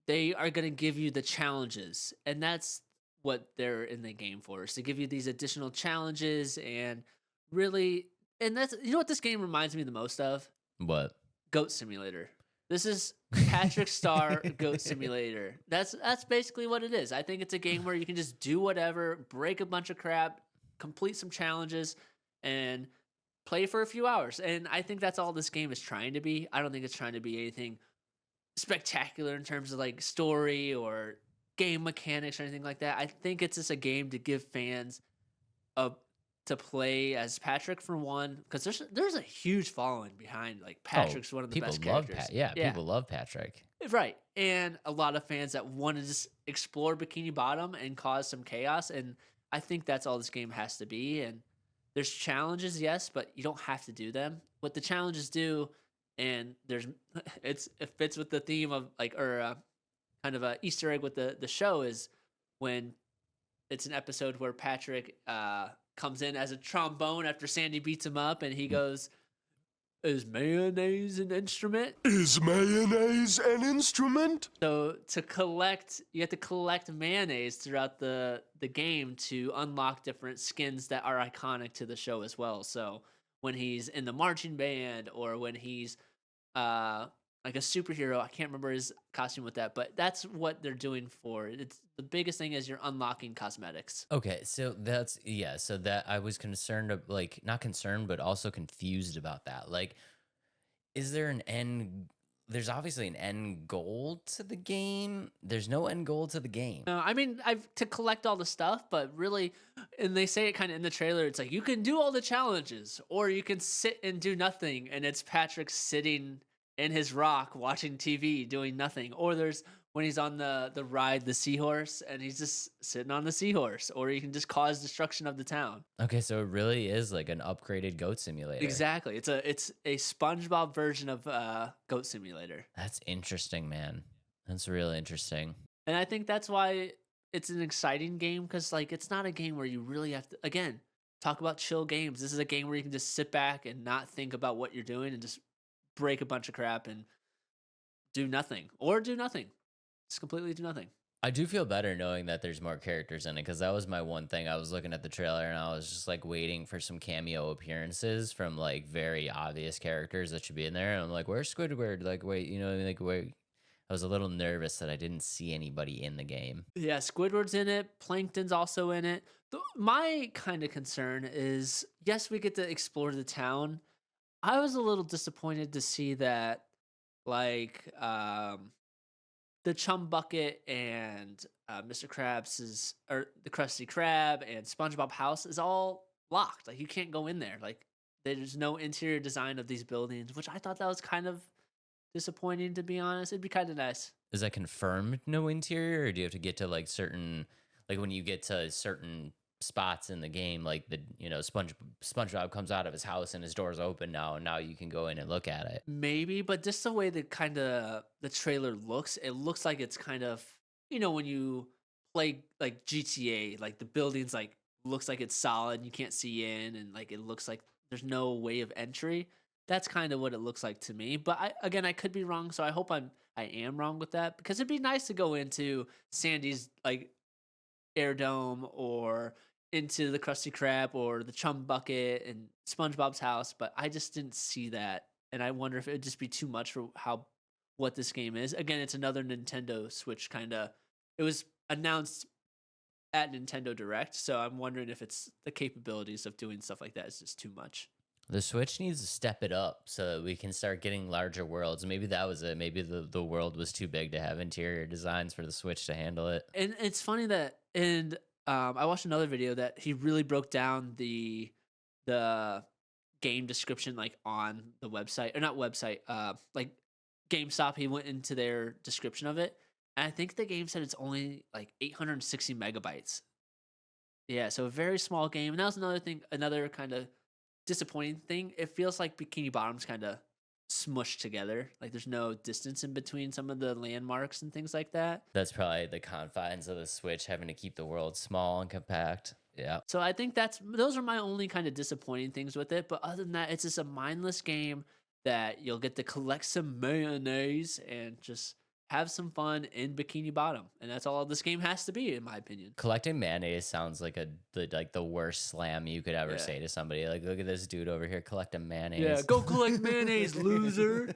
they are going to give you the challenges. And that's what they're in the game for, is to give you these additional challenges and really, and that's, you know what this game reminds me the most of? What? Goat Simulator. This is Patrick Star Goat Simulator. That's basically what it is. I think it's a game where you can just do whatever, break a bunch of crap, complete some challenges, and play for a few hours. And I think that's all this game is trying to be. I don't think it's trying to be anything spectacular in terms of like story or game mechanics or anything like that. I think it's just a game to give fans a to play as Patrick for one, because there's a huge following behind like Patrick's one of the People best love characters. people love Patrick. Right. And a lot of fans that want to just explore Bikini Bottom and cause some chaos. And I think that's all this game has to be. And there's challenges, yes, but you don't have to do them. What the challenges do, and there's it fits with the theme of like, or kind of a Easter egg with the show, is when it's an episode where Patrick comes in as a trombone after Sandy beats him up, and he goes, "Is mayonnaise an instrument?" Is mayonnaise an instrument? So you have to collect mayonnaise throughout the game to unlock different skins that are iconic to the show as well. So when he's in the marching band, or when he's like a superhero, I can't remember his costume with that, but that's what they're doing for it. It's the biggest thing is you're unlocking cosmetics. Okay, so so that I was concerned of, like, not concerned, but also confused about that. Like, is there an end? There's obviously an end goal to the game. There's no end goal to the game. I mean, I've to collect all the stuff, but really, and they say it kind of in the trailer, it's like you can do all the challenges, or you can sit and do nothing, and it's Patrick sitting in his rock watching TV doing nothing. Or there's when he's on the ride, the seahorse, and he's just sitting on the seahorse, or you can just cause destruction of the town. Okay, so it really is like an upgraded goat simulator. Exactly. It's a SpongeBob version of Goat Simulator. That's interesting, man. That's really interesting. And I think that's why it's an exciting game, because like it's not a game where you really have to, again, talk about chill games. This is a game where you can just sit back and not think about what you're doing and just break a bunch of crap and do nothing. Or do nothing. Just completely do nothing. I do feel better knowing that there's more characters in it, because that was my one thing. I was looking at the trailer and I was just like waiting for some cameo appearances from like very obvious characters that should be in there. And I'm like, where's Squidward? Like, wait, you know, like, wait. I was a little nervous that I didn't see anybody in the game. Yeah, Squidward's in it. Plankton's also in it. My kind of concern is, yes, we get to explore the town. I was a little disappointed to see that, like, the Chum Bucket and Mr. Krabs or the Krusty Krab and SpongeBob house is all locked. Like, you can't go in there. Like, there's no interior design of these buildings, which I thought that was kind of disappointing, to be honest. It'd be kind of nice. Is that confirmed no interior, or do you have to get to like certain, like when you get to certain spots in the game, like the, you know, SpongeBob comes out of his house and his door's open now, and now you can go in and look at it? Maybe, but just the way that kind of the trailer looks, it looks like it's kind of, you know, when you play like GTA, like the buildings like looks like it's solid, you can't see in, and like it looks like there's no way of entry. That's kind of what it looks like to me. But I could be wrong, so I hope I am wrong with that, because it'd be nice to go into Sandy's like air dome, or into the Krusty Krab or the Chum Bucket and SpongeBob's house, but I just didn't see that, and I wonder if it would just be too much for what this game is. Again, it's another Nintendo Switch kind of. It was announced at Nintendo Direct, so I'm wondering if it's the capabilities of doing stuff like that is just too much. The Switch needs to step it up so that we can start getting larger worlds. Maybe that was it. Maybe the world was too big to have interior designs for the Switch to handle it. And it's funny that, and I watched another video that he really broke down the game description like on the website, or not website, like GameStop. He went into their description of it, and I think the game said it's only like 860 megabytes. Yeah, so a very small game. And that was another thing, another kind of disappointing thing. It feels like Bikini Bottom's kind of smushed together. Like there's no distance in between some of the landmarks and things like that. That's probably the confines of the Switch, having to keep the world small and compact. Yeah. So I think those are my only kind of disappointing things with it. But other than that, it's just a mindless game that you'll get to collect some mayonnaise and just have some fun in Bikini Bottom. And that's all this game has to be, in my opinion. Collecting mayonnaise sounds like the worst slam you could ever say to somebody. Like, look at this dude over here collecting mayonnaise. Yeah, go collect mayonnaise, loser.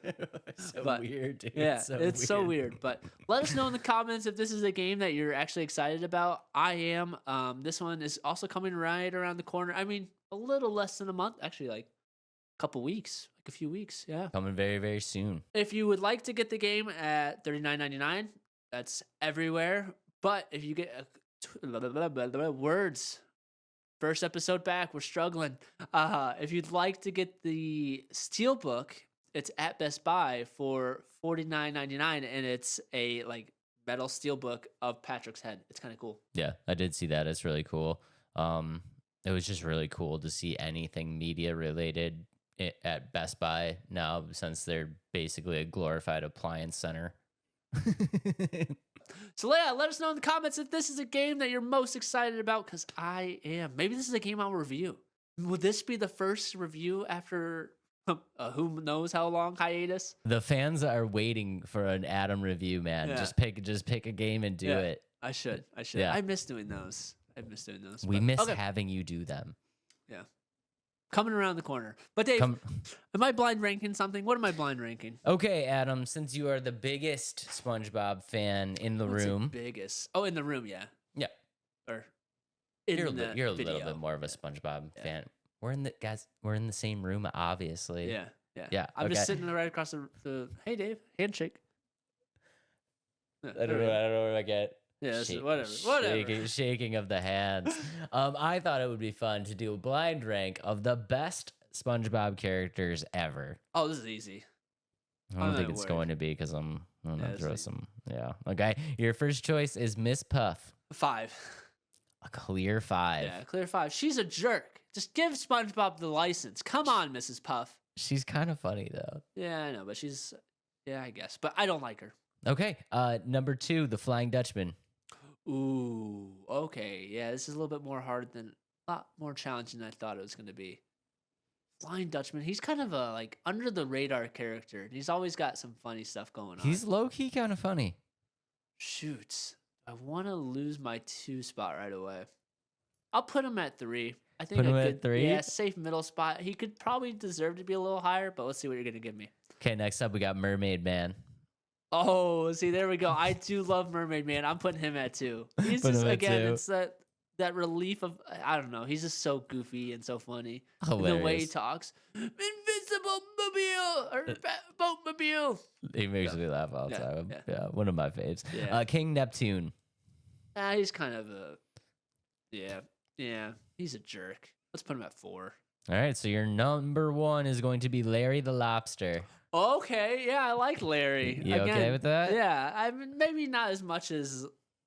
Weird, dude. Yeah, it's so weird. But let us know in the comments if this is a game that you're actually excited about. I am. This one is also coming right around the corner. I mean, a little less than a month. Actually, like a couple weeks. Like a few weeks, yeah. Coming very, very soon. If you would like to get the game at $39.99, that's everywhere. But if you get words, first episode back, we're struggling. If you'd like to get the Steelbook, it's at Best Buy for $49.99, and it's a like metal Steelbook of Patrick's head. It's kind of cool. Yeah, I did see that. It's really cool. It was just really cool to see anything media related at Best Buy now, since they're basically a glorified appliance center. So yeah, let us know in the comments if this is a game that you're most excited about, because I am. Maybe this is a game I'll review. Will this be the first review after who knows how long hiatus? The fans are waiting for an Adam review, man. Yeah. Just pick a game and do it. I should. Yeah. I miss doing those. We miss having you do them. Yeah. Coming around the corner. But Dave, am I blind ranking something? What am I blind ranking? Okay, Adam, since you are the biggest SpongeBob fan in the room. Biggest? Oh, in the room, yeah. Yeah. Or you're a little bit more of a SpongeBob fan. We're in the same room, obviously. Yeah. I'm just sitting right across the hey Dave, handshake. I don't know what I get. Yeah, whatever. Shaking of the hands. I thought it would be fun to do a blind rank of the best SpongeBob characters ever. Oh, this is easy. I don't think it's going to be, because I'm gonna throw some. Yeah. Okay. Your first choice is Miss Puff. 5. A clear 5. Yeah, clear 5. She's a jerk. Just give SpongeBob the license. Come on, Mrs. Puff. She's kind of funny though. Yeah, I know, but I guess. But I don't like her. Okay. Number 2, the Flying Dutchman. Ooh, okay. Yeah, this is a little bit more hard a lot more challenging than I thought it was going to be. Flying Dutchman, he's kind of a like under the radar character. He's always got some funny stuff going on. He's low key kind of funny. Shoots. I want to lose my 2 spot right away. I'll put him at 3. I think Put him at 3? Yeah, safe middle spot. He could probably deserve to be a little higher, but let's see what you're going to give me. Okay, next up we got Mermaid Man. Oh, see, there we go. I do love Mermaid Man. I'm putting him at 2. He's just, again, it's that relief of, I don't know. He's just so goofy and so funny. Hilarious. The way he talks. Invincible mobile or boatmobile. He makes me laugh all the time. Yeah. Yeah, one of my faves. Yeah. King Neptune. He's kind of a, yeah, he's a jerk. Let's put him at 4. All right, so your number 1 is going to be Larry the Lobster. Okay, yeah, I like Larry. You okay with that? Yeah, I mean, maybe not as much as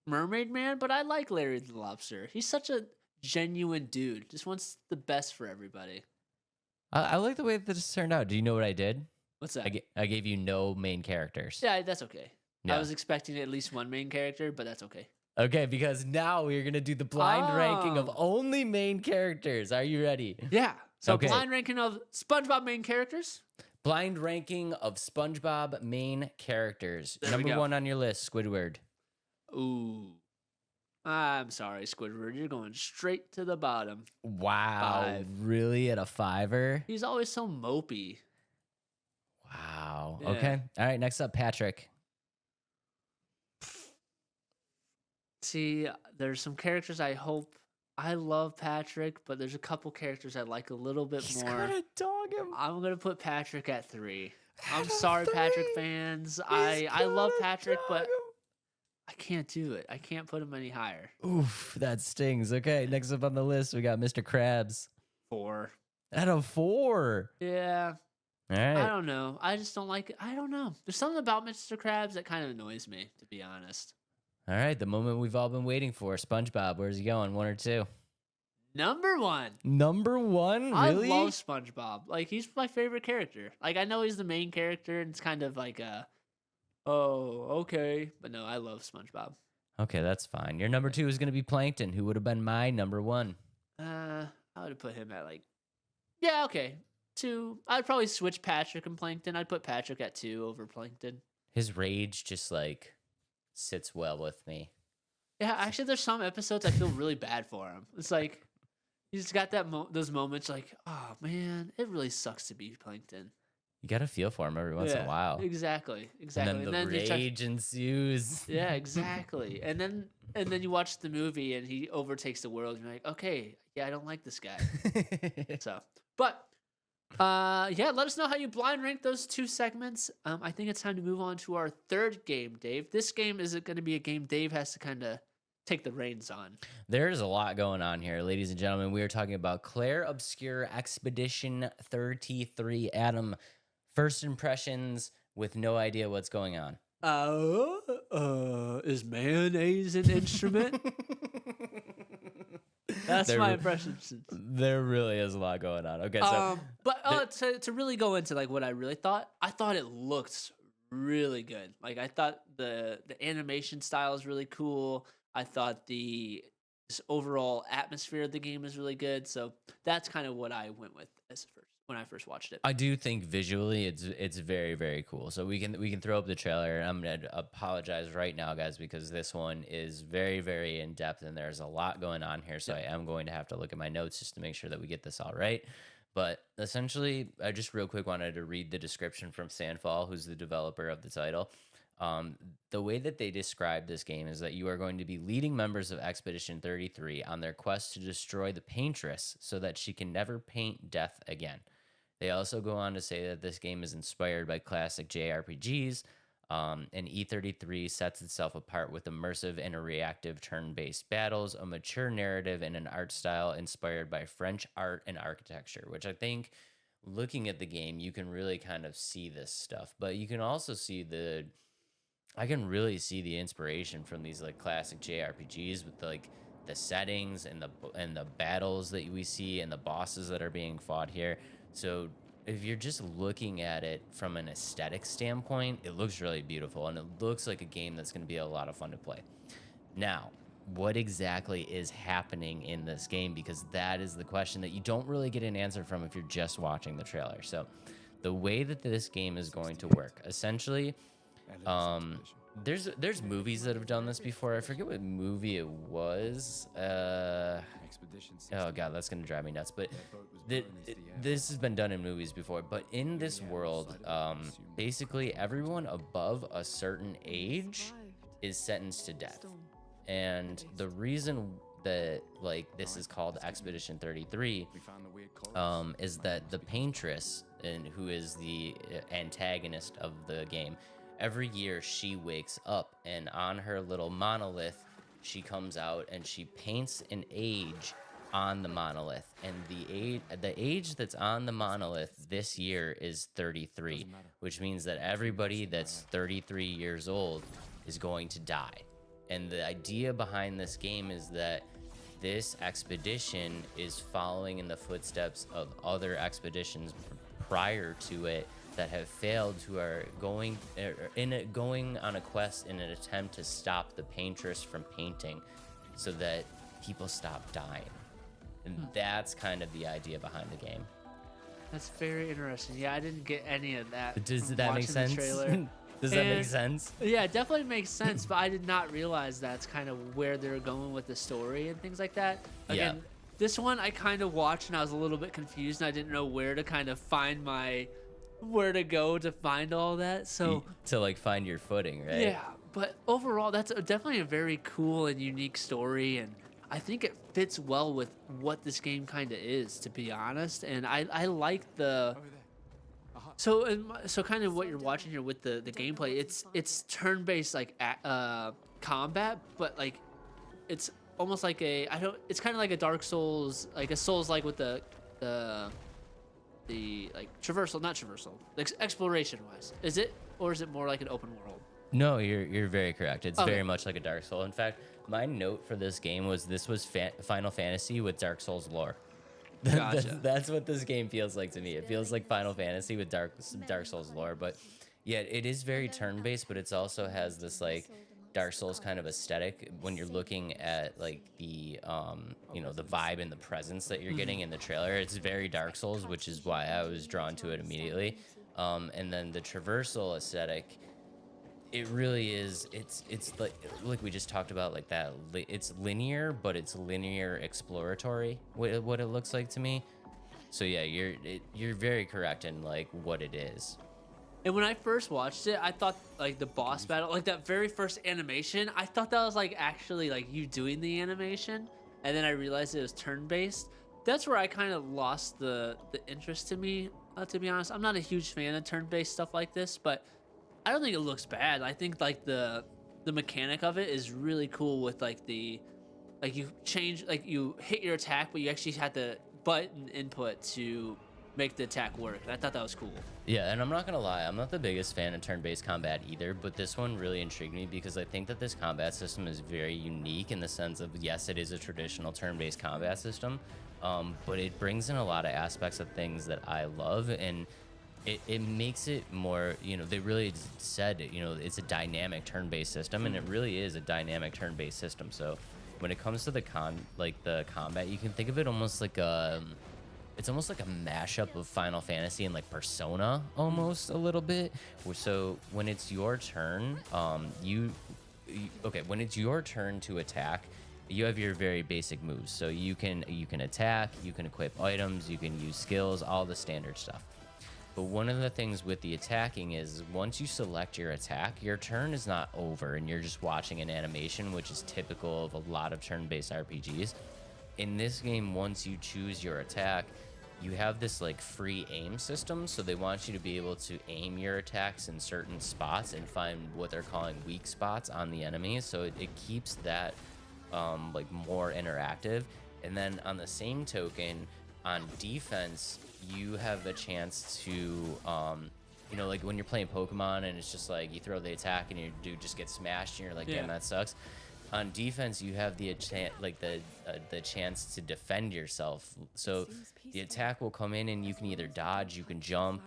Mermaid Man, but I like Larry the Lobster. He's such a genuine dude. Just wants the best for everybody. I like the way that this turned out. Do you know what I did? What's that? I gave you no main characters. Yeah, that's okay. Yeah. I was expecting at least one main character, but that's okay. Okay, because now we're going to do the blind ranking of only main characters. Are you ready? Yeah. So Okay. blind ranking of SpongeBob main characters. Blind ranking of SpongeBob main characters. There we Number go. 1 on your list, Squidward. Ooh. I'm sorry, Squidward. You're going straight to the bottom. Wow. 5. Really? At a 5er? He's always so mopey. Wow. Yeah. Okay. All right, next up, Patrick. See, there's some characters I love Patrick, but there's a couple characters I like a little bit He's more. got a dog dog him. I'm gonna put Patrick at 3. I'm sorry, Patrick fans. I love Patrick, but I can't do it. I can't put him any higher. Oof, that stings. Okay, next up on the list, we got Mr. Krabs. 4. Out of 4. Yeah. All I right. don't know. I just don't like it. I don't know. There's something about Mr. Krabs that kind of annoys me, to be honest. All right, the moment we've all been waiting for. SpongeBob, where's he going? 1 or 2? Number 1. Number 1? Really? I love SpongeBob. Like, he's my favorite character. Like, I know he's the main character, and it's kind of like oh, okay. But no, I love SpongeBob. Okay, that's fine. Your number 2 is going to be Plankton, who would have been my number 1. I would have put him at yeah, okay. 2. I'd probably switch Patrick and Plankton. I'd put Patrick at 2 over Plankton. His rage just sits well with me. Yeah, actually, there's some episodes I feel really bad for him. It's like he's got those moments like, oh man, it really sucks to be Plankton. You got to feel for him every once in a while. Exactly. And then the rage ensues. Yeah, exactly. And then you watch the movie and he overtakes the world and you're like, okay, yeah, I don't like this guy. Yeah, let us know how you blind rank those 2 segments. I think it's time to move on to our 3rd game, Dave. This game is going to be a game Dave has to kind of take the reins on. There's a lot going on here, ladies and gentlemen. We are talking about Clair Obscur Expedition 33. Adam, first impressions with no idea what's going on. Is mayonnaise an instrument? That's my impression. There really is a lot going on. Okay, so to really go into what I really thought, I thought it looked really good. Like I thought the animation style is really cool. I thought the overall atmosphere of the game is really good. So that's kind of what I went with when I first watched it. I do think visually it's very, very cool. So we can throw up the trailer. I'm gonna apologize right now, guys, because this one is very, very in depth and there's a lot going on here. So I am going to have to look at my notes just to make sure that we get this all right. But essentially, I just real quick wanted to read the description from Sandfall, who's the developer of the title. The way that they describe this game is that you are going to be leading members of Expedition 33 on their quest to destroy the paintress so that she can never paint death again. They also go on to say that this game is inspired by classic JRPGs, and E33 sets itself apart with immersive and reactive turn-based battles, a mature narrative, and an art style inspired by French art and architecture, which I think, looking at the game, you can really kind of see this stuff. But you can also see I can really see the inspiration from these classic JRPGs with the settings and the battles that we see and the bosses that are being fought here. So if you're just looking at it from an aesthetic standpoint, it looks really beautiful and it looks like a game that's going to be a lot of fun to play. Now, what exactly is happening in this game? Because that is the question that you don't really get an answer from if you're just watching the trailer. So the way that this game is going to work, essentially, there's movies that have done this before. I forget what movie it was. Oh god, that's gonna drive me nuts. But this has been done in movies before. But in this world, basically everyone above a certain age is sentenced to death. And the reason that this is called Expedition 33 is that the paintress, and who is the antagonist of the game, every year she wakes up and on her little monolith she comes out and she paints an age on the monolith, and the age that's on the monolith this year is 33, which means that everybody that's 33 years old is going to die. And the idea behind this game is that this expedition is following in the footsteps of other expeditions prior to it that have failed, who are going on a quest in an attempt to stop the paintress from painting so that people stop dying. And that's kind of the idea behind the game. That's very interesting. Yeah, I didn't get any of that. Does that make sense? Does that make sense? Yeah, it definitely makes sense, but I did not realize that's kind of where they're going with the story and things like that. Again, this one I kind of watched and I was a little bit confused and I didn't know where to kind of find where to go to find all that. So to find your footing, right? Yeah, but overall that's definitely a very cool and unique story, and I think it fits well with what this game kind of is, to be honest. And I like the so kind of what you're watching here with the gameplay. It's turn based like combat, but like it's almost like a I don't. It's kind of like a Dark Souls, like a Souls like with the like traversal, not traversal, like exploration wise. Is it, or is it more like an open world? No, you're very correct. It's Okay. very much like a Dark Soul. In fact, my note for this game was this was Final Fantasy with Dark Souls lore. Gotcha. That's what this game feels like to me. It feels like Final Fantasy with Dark Souls lore, but yeah, it is very turn-based, but it also has this like Dark Souls kind of aesthetic when you're looking at like the the vibe and the presence that you're getting in the trailer. It's very Dark Souls, which is why I was drawn to it immediately. And then the traversal aesthetic, it really is. It's like we just talked about, like that. It's linear, but it's linear exploratory. What it looks like to me. So yeah, you're very correct in like what it is. And when I first watched it, I thought like the boss battle, like that very first animation, I thought that was like actually like you doing the animation, and then I realized it was turn-based. That's where I kind of lost the interest to me. To be honest, I'm not a huge fan of turn-based stuff like this, but I don't think it looks bad. I think like the mechanic of it is really cool with like you change, like you hit your attack, but you actually had the button input to make the attack work. I thought that was cool. Yeah, and I'm not gonna lie, I'm not the biggest fan of turn-based combat either, but this one really intrigued me because I think that this combat system is very unique in the sense of, yes, it is a traditional turn-based combat system, but it brings in a lot of aspects of things that I love, and it makes it more, they really said, it's a dynamic turn-based system, and it really is a dynamic turn-based system. So when it comes to the combat, you can think of it almost like it's almost like a mashup of Final Fantasy and like Persona almost a little bit. So when it's your turn, when it's your turn to attack, you have your very basic moves. So you can attack, you can equip items, you can use skills, all the standard stuff. But one of the things with the attacking is once you select your attack, your turn is not over and you're just watching an animation, which is typical of a lot of turn-based RPGs. In this game, once you choose your attack, you have this like free aim system, so they want you to be able to aim your attacks in certain spots and find what they're calling weak spots on the enemies, so it keeps that like more interactive. And then on the same token, on defense, you have a chance to like when you're playing Pokemon and it's just like you throw the attack and your dude just gets smashed and you're like, damn, that sucks. On defense, you have the chance to defend yourself. So the attack will come in and you can either dodge, you can jump,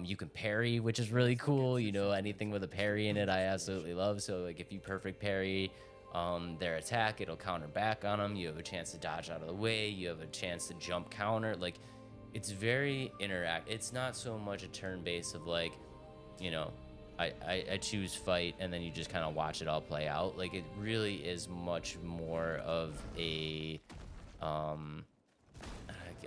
you can parry, which is really cool. Anything with a parry in it, I absolutely love. So like if you perfect parry their attack, it'll counter back on them. You have a chance to dodge out of the way. You have a chance to jump counter. Like it's very It's not so much a turn base of like, I choose fight and then you just kind of watch it all play out. Like it really is much more of a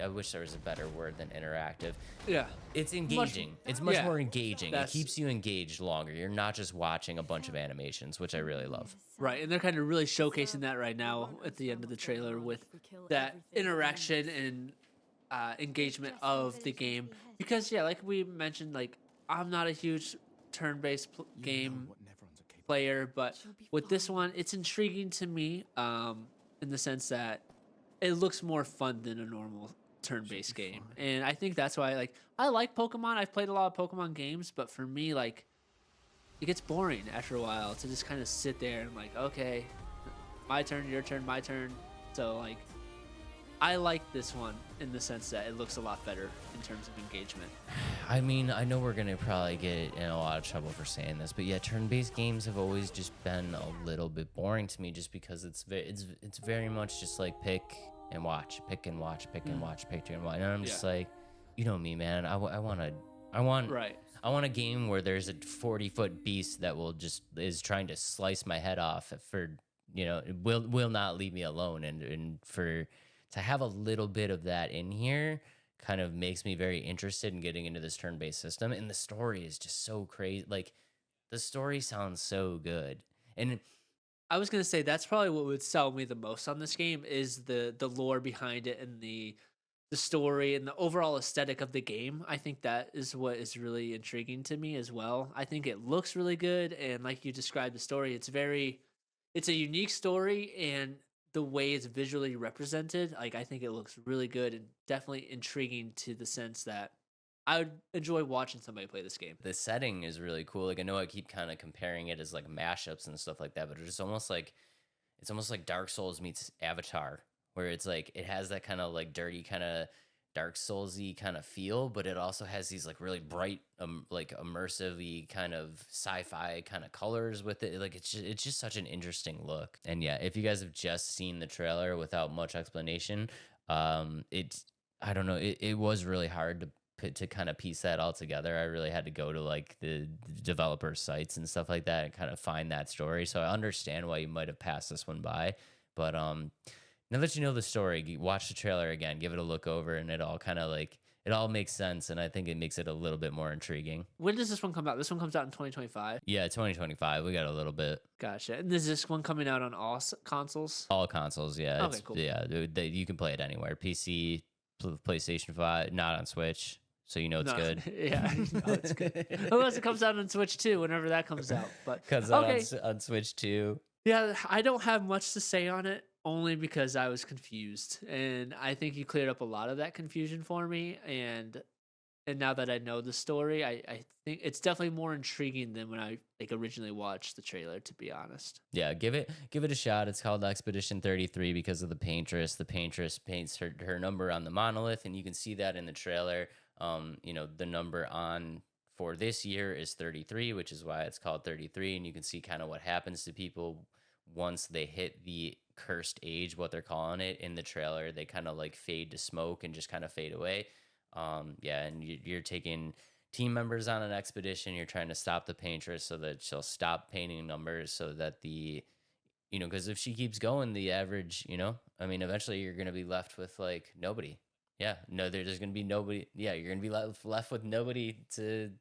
I wish there was a better word than interactive. Yeah. It's engaging. It's much yeah, more engaging. It that's- keeps you engaged longer. You're not just watching a bunch of animations, which I really love. Right, and they're kind of really showcasing that right now at the end of the trailer with that interaction and engagement of the game. Because yeah, like we mentioned, like I'm not a huge turn-based game player, but with this one, it's intriguing to me in the sense that it looks more fun than a normal turn-based game, and I think that's why I like Pokemon. I've played a lot of Pokemon games, but for me, like it gets boring after a while to just kind of sit there and like, okay, my turn, your turn, my turn. So like I like this one in the sense that it looks a lot better in terms of engagement. I mean, I know we're gonna probably get in a lot of trouble for saying this, but yeah, turn-based games have always just been a little bit boring to me, just because it's very much just like pick and watch, pick and watch, pick and watch, pick and watch, and I'm just like, me, man, I want Right. I want a game where there's a 40-foot beast that is trying to slice my head off for will not leave me alone, and to have a little bit of that in here kind of makes me very interested in getting into this turn-based system. And the story is just so crazy. Like the story sounds so good. And I was gonna say that's probably what would sell me the most on this game is the lore behind it and the story and the overall aesthetic of the game. I think that is what is really intriguing to me as well. I think it looks really good, and like you described the story, it's a unique story, and the way it's visually represented, like I think it looks really good and definitely intriguing to the sense that I would enjoy watching somebody play this game. The setting is really cool. Like I know I keep kind of comparing it as like mashups and stuff like that, but it's almost like Dark Souls meets Avatar, where it's like it has that kind of like dirty kind of Dark Soulsy kind of feel, but it also has these like really bright, like immersive kind of sci-fi kind of colors with it. Like it's just such an interesting look. And yeah, if you guys have just seen the trailer without much explanation, it's I don't know, it was really hard to kind of piece that all together. I really had to go to like the developer sites and stuff like that and kind of find that story. So I understand why you might have passed this one by, but now that you know the story, watch the trailer again, give it a look over, and it all kind of like it all makes sense, and I think it makes it a little bit more intriguing. When does this one come out? This one comes out in 2025. Yeah, 2025. We got a little bit. Gotcha. And is this one coming out on all consoles? All consoles, yeah. Okay, cool. Yeah, you can play it anywhere. PC, PlayStation 5, not on Switch, so you know it's good. Yeah, you know it's good. Unless it comes out on Switch too, whenever that comes out. But comes out on Switch too. Yeah, I don't have much to say on it, only because I was confused, and I think you cleared up a lot of that confusion for me. And now that I know the story, I think it's definitely more intriguing than when I like originally watched the trailer. To be honest, yeah, give it a shot. It's called Expedition 33 because of the paintress. The paintress paints her number on the monolith, and you can see that in the trailer. The number on for this year is 33, which is why it's called 33, and you can see kind of what happens to people once they hit the cursed age, what they're calling it in the trailer. They kind of like fade to smoke and just kind of fade away. And you're taking team members on an expedition. You're trying to stop the paintress so that she'll stop painting numbers, so that because if she keeps going, the average, eventually you're going to be left with like nobody. Yeah, no, there's going to be nobody. Yeah, you're going to be left with nobody to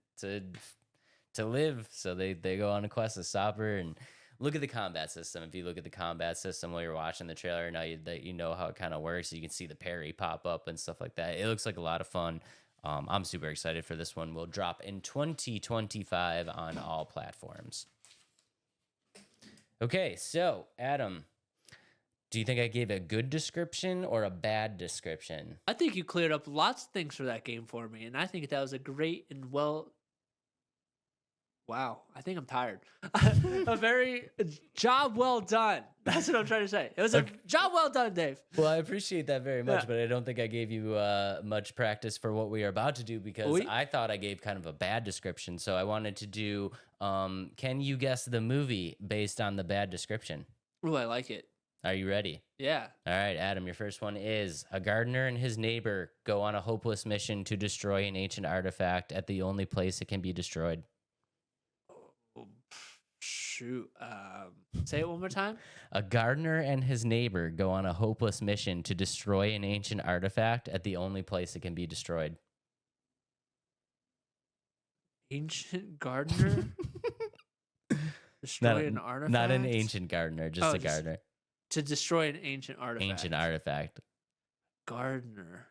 live. So they go on a quest to stop her. And look at the combat system. If you look at the combat system while you're watching the trailer, now you know how it kind of works. You can see the parry pop up and stuff like that. It looks like a lot of fun. I'm super excited for this one. Will drop in 2025 on all platforms. Okay, so Adam, do you think I gave a good description or a bad description? I think you cleared up lots of things for that game for me, and I think that was a great and Wow, I think I'm tired. A job well done. That's what I'm trying to say. It was a job well done, Dave. Well, I appreciate that very much, but I don't think I gave you much practice for what we are about to do, because I thought I gave kind of a bad description. So I wanted to do, can you guess the movie based on the bad description? Ooh, I like it. Are you ready? Yeah. All right, Adam, your first one is: a gardener and his neighbor go on a hopeless mission to destroy an ancient artifact at the only place it can be destroyed. Shoot. Say it one more time. A gardener and his neighbor go on a hopeless mission to destroy an ancient artifact at the only place it can be destroyed. Ancient gardener? Destroy an artifact? Not an ancient gardener, just a gardener. To destroy an ancient artifact. Ancient artifact. Gardener.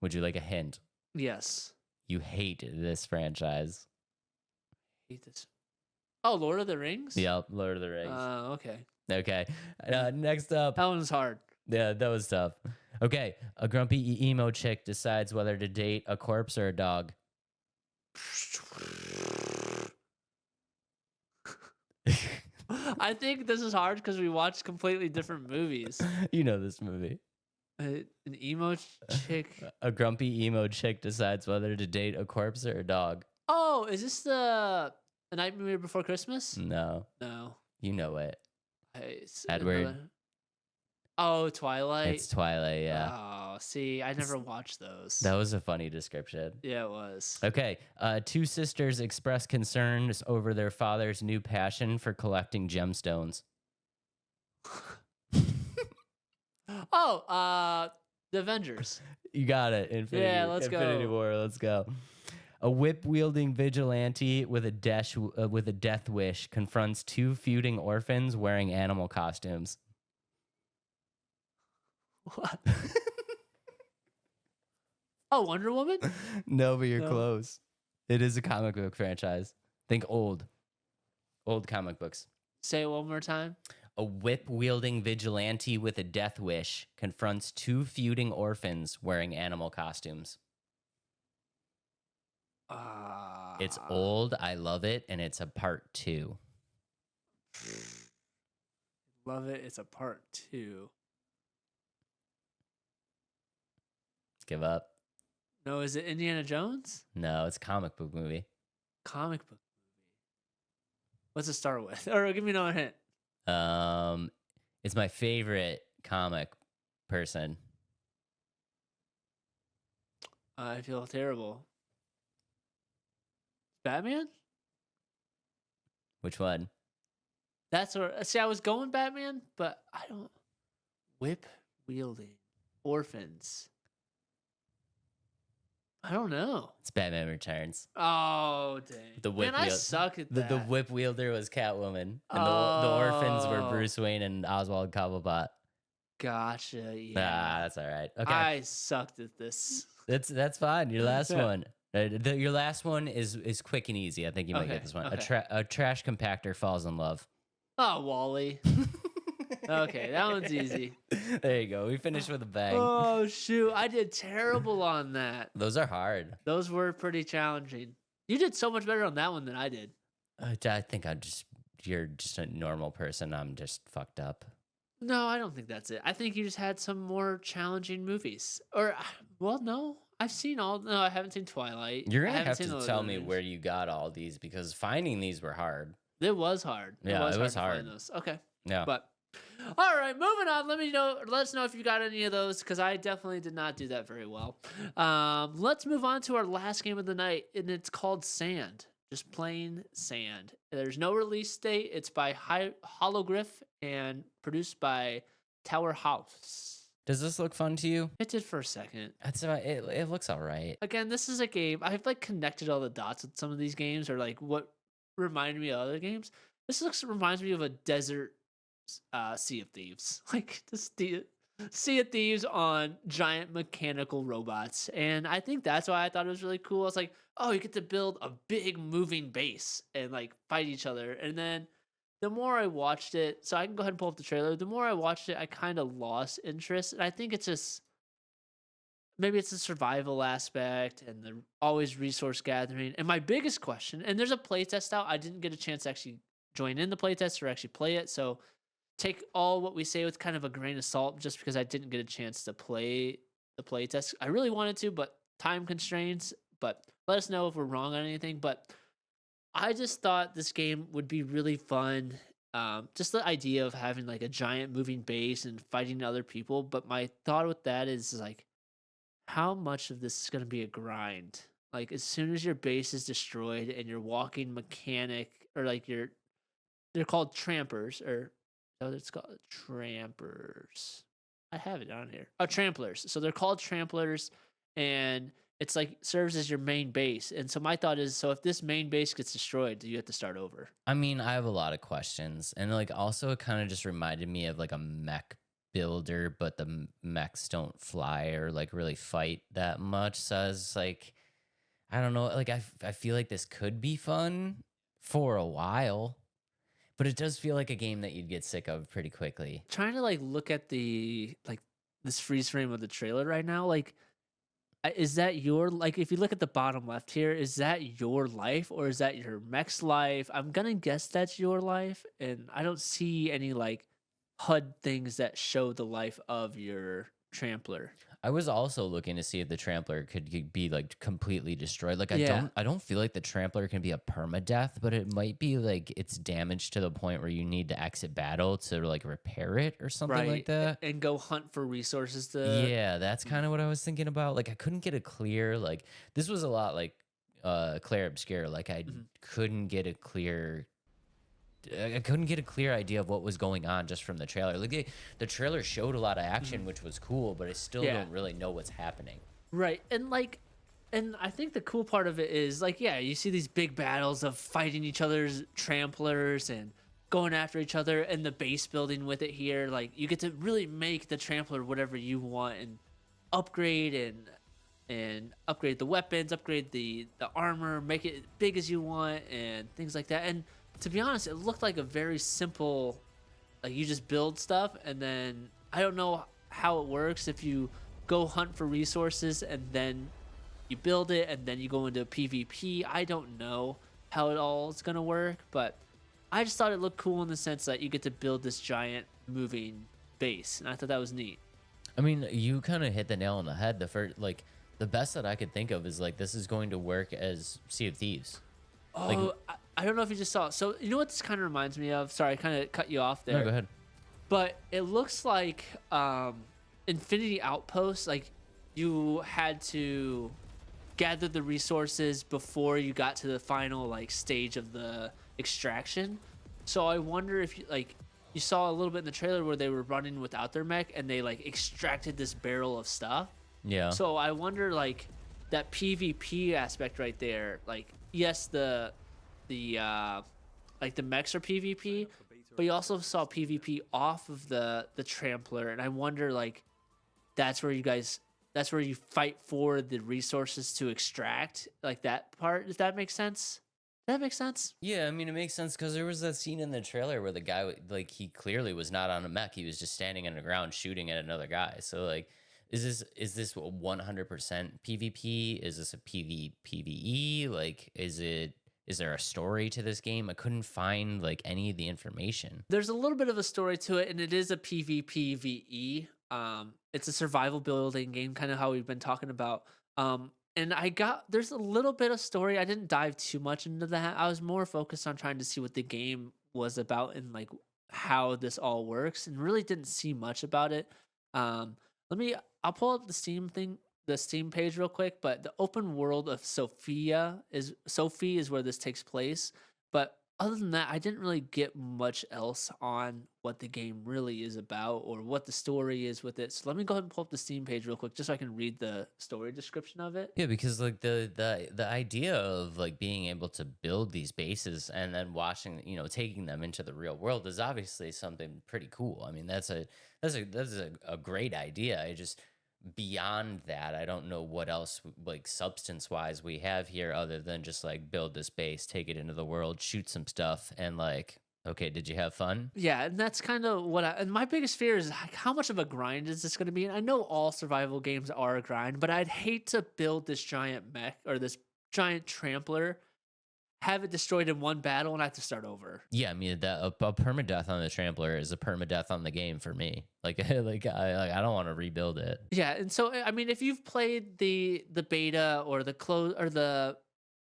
Would you like a hint? Yes. You hate this franchise. Hate this. Oh, Lord of the Rings? Yep, Lord of the Rings. Okay. Okay. Next up. That one's hard. Yeah, that was tough. Okay. A grumpy emo chick decides whether to date a corpse or a dog. I think this is hard because we watched completely different movies. You know this movie. An emo chick. A grumpy emo chick decides whether to date a corpse or a dog. Oh, is this A Nightmare Before Christmas? No. No. You know it. It's Edward. Oh, Twilight. It's Twilight, yeah. Oh, see, I never watched those. That was a funny description. Yeah, it was. Okay. Two sisters express concerns over their father's new passion for collecting gemstones. Oh, The Avengers. You got it. Infinity War, let's go. go. Let's go. A whip-wielding vigilante with a death wish confronts two feuding orphans wearing animal costumes. What? Oh, Wonder Woman? No, but you're No. close. It is a comic book franchise. Think old comic books. Say it one more time. A whip-wielding vigilante with a death wish confronts two feuding orphans wearing animal costumes. It's old. I love it, and it's a part 2. Love it. It's a part 2. Give up. No, is it Indiana Jones? No, it's a comic book movie. Comic book movie. What's it start with? Or give me another hint. It's my favorite comic person. I feel terrible. Batman? Which one? That's where. See, I was going Batman, but I don't. Whip wielding orphans. I don't know. It's Batman Returns. Oh dang! The whip Man, I wield- suck at The that. whip wielder was Catwoman, and the orphans were Bruce Wayne and Oswald Cobblepot. Gotcha. Yeah. Ah, that's all right. Okay, I sucked at this. that's fine. Your last Yeah. one. Your last one is quick and easy. I think you might Okay, get this one. okay. A trash compactor falls in love. Oh, Wally. Okay, that one's easy. There you go. We finished with a bang. Oh shoot, I did terrible on that. Those are hard. Those were pretty challenging. You did so much better on that one than I did. I think you're just a normal person. I'm just fucked up. No, I don't think that's it. I think you just had some more challenging movies. Or, well, no. I've seen all. No, I haven't seen Twilight. You're I gonna haven't have seen to the tell other me ones. where you got all these because finding these were hard. It was hard. Yeah, it was to find hard. those. Okay, Yeah. but all right, moving on. Let us know if you got any of those because I definitely did not do that very well. Let's move on to our last game of the night, and it's called Sand. Just plain Sand. There's no release date. It's by Hologlyph and produced by Tower House. Does this look fun to you? It did for a second. It looks all right. Again, this is a game. I've like connected all the dots with some of these games, or like what reminded me of other games. This reminds me of a desert Sea of Thieves, like the Sea of Thieves on giant mechanical robots, and I think that's why I thought it was really cool. I was like, oh, you get to build a big moving base and like fight each other, and then the more I watched it, so I can go ahead and pull up the trailer. The more I watched it, I kind of lost interest, and I think it's just maybe it's the survival aspect and the always resource gathering. And my biggest question, and there's a playtest out. I didn't get a chance to actually join in the playtest or actually play it, so take all what we say with kind of a grain of salt, just because I didn't get a chance to play the playtest. I really wanted to, but time constraints. But let us know if we're wrong on anything. But I just thought this game would be really fun. Just the idea of having like a giant moving base and fighting other people. But my thought with that is like, how much of this is going to be a grind? Like as soon as your base is destroyed and you're walking mechanic, or like they're called trampers, or what it's called, trampers. I have it on here. Oh, tramplers. So they're called tramplers, and it's like serves as your main base. And so my thought is, so if this main base gets destroyed, do you have to start over? I mean, I have a lot of questions, and like also it kind of just reminded me of like a mech builder, but the mechs don't fly or like really fight that much. So I was like, I don't know. Like I feel like this could be fun for a while. But it does feel like a game that you'd get sick of pretty quickly. Trying to like look at the like this freeze frame of the trailer right now, like is that your, like if you look at the bottom left here, is that your life or is that your mech's life? I'm gonna guess that's your life, and I don't see any like HUD things that show the life of your trampler. I was also looking to see if the trampler could be like completely destroyed. Like Yeah. I don't feel like the trampler can be a permadeath, but it might be like it's damaged to the point where you need to exit battle to like repair it or something like that. And go hunt for resources to. Yeah, that's kind of what I was thinking about. Like I couldn't get a clear, like this was a lot like Clair Obscur. Like I couldn't get a clear idea of what was going on just from the trailer. Like the trailer showed a lot of action, which was cool, but I still Yeah. don't really know what's happening. Right. And like And I think the cool part of it is like, yeah, you see these big battles of fighting each other's tramplers and going after each other, and the base building with it here. Like, you get to really make the trampler whatever you want and upgrade and upgrade the weapons, upgrade the armor, make it big as you want, and things like that. And to be honest, it looked like a very simple, like, you just build stuff, and then I don't know how it works if you go hunt for resources and then you build it and then you go into PvP. I don't know how it all is gonna work, but I just thought it looked cool in the sense that you get to build this giant moving base, and I thought that was neat. I mean, you kind of hit the nail on the head. The first, like, the best that I could think of is like this is going to work as Sea of Thieves. Oh, Like, I don't know if you just saw it. So you know what this kind of reminds me of? Sorry, I kind of cut you off there. no, go ahead. But it looks like Infinity Outpost. Like, you had to gather the resources before you got to the final like stage of the extraction. So I wonder if you saw a little bit in the trailer where they were running without their mech and they like extracted this barrel of stuff. Yeah. So I wonder, like, that PvP aspect right there. Like, yes, the mechs are PvP, but you also saw PvP off of the trampler, and I wonder, like, that's where you fight for the resources to extract, like that part. If that makes sense. Does that make sense? Yeah, I mean, it makes sense because there was that scene in the trailer where the guy, like, he clearly was not on a mech. He was just standing on the ground shooting at another guy. So, like, is this 100% PvP? Is this a PvE? Like, is there a story to this game? I couldn't find like any of the information. There's a little bit of a story to it, and it is a PvPvE. It's a survival building game, kind of how we've been talking about. And there's a little bit of story. I didn't dive too much into that. I was more focused on trying to see what the game was about and like how this all works, and really didn't see much about it. I'll pull up the Steam page real quick, but the open world of Sophie is where this takes place. But other than that, I didn't really get much else on what the game really is about or what the story is with it. So let me go ahead and pull up the Steam page real quick just so I can read the story description of it. Yeah, because like the idea of like being able to build these bases and then taking them into the real world is obviously something pretty cool. I mean, that's a great idea. I just, beyond that, I don't know what else like substance wise we have here other than just like build this base, take it into the world, shoot some stuff, and like, okay, did you have fun? Yeah, and that's kind of and my biggest fear is like, how much of a grind is this going to be? And I know all survival games are a grind, but I'd hate to build this giant mech or this giant trampler, have it destroyed in one battle, and I have to start over. Yeah, I mean, a permadeath on the trampler is a permadeath on the game for me. Like I don't want to rebuild it. Yeah, and so I mean, if you've played the beta or the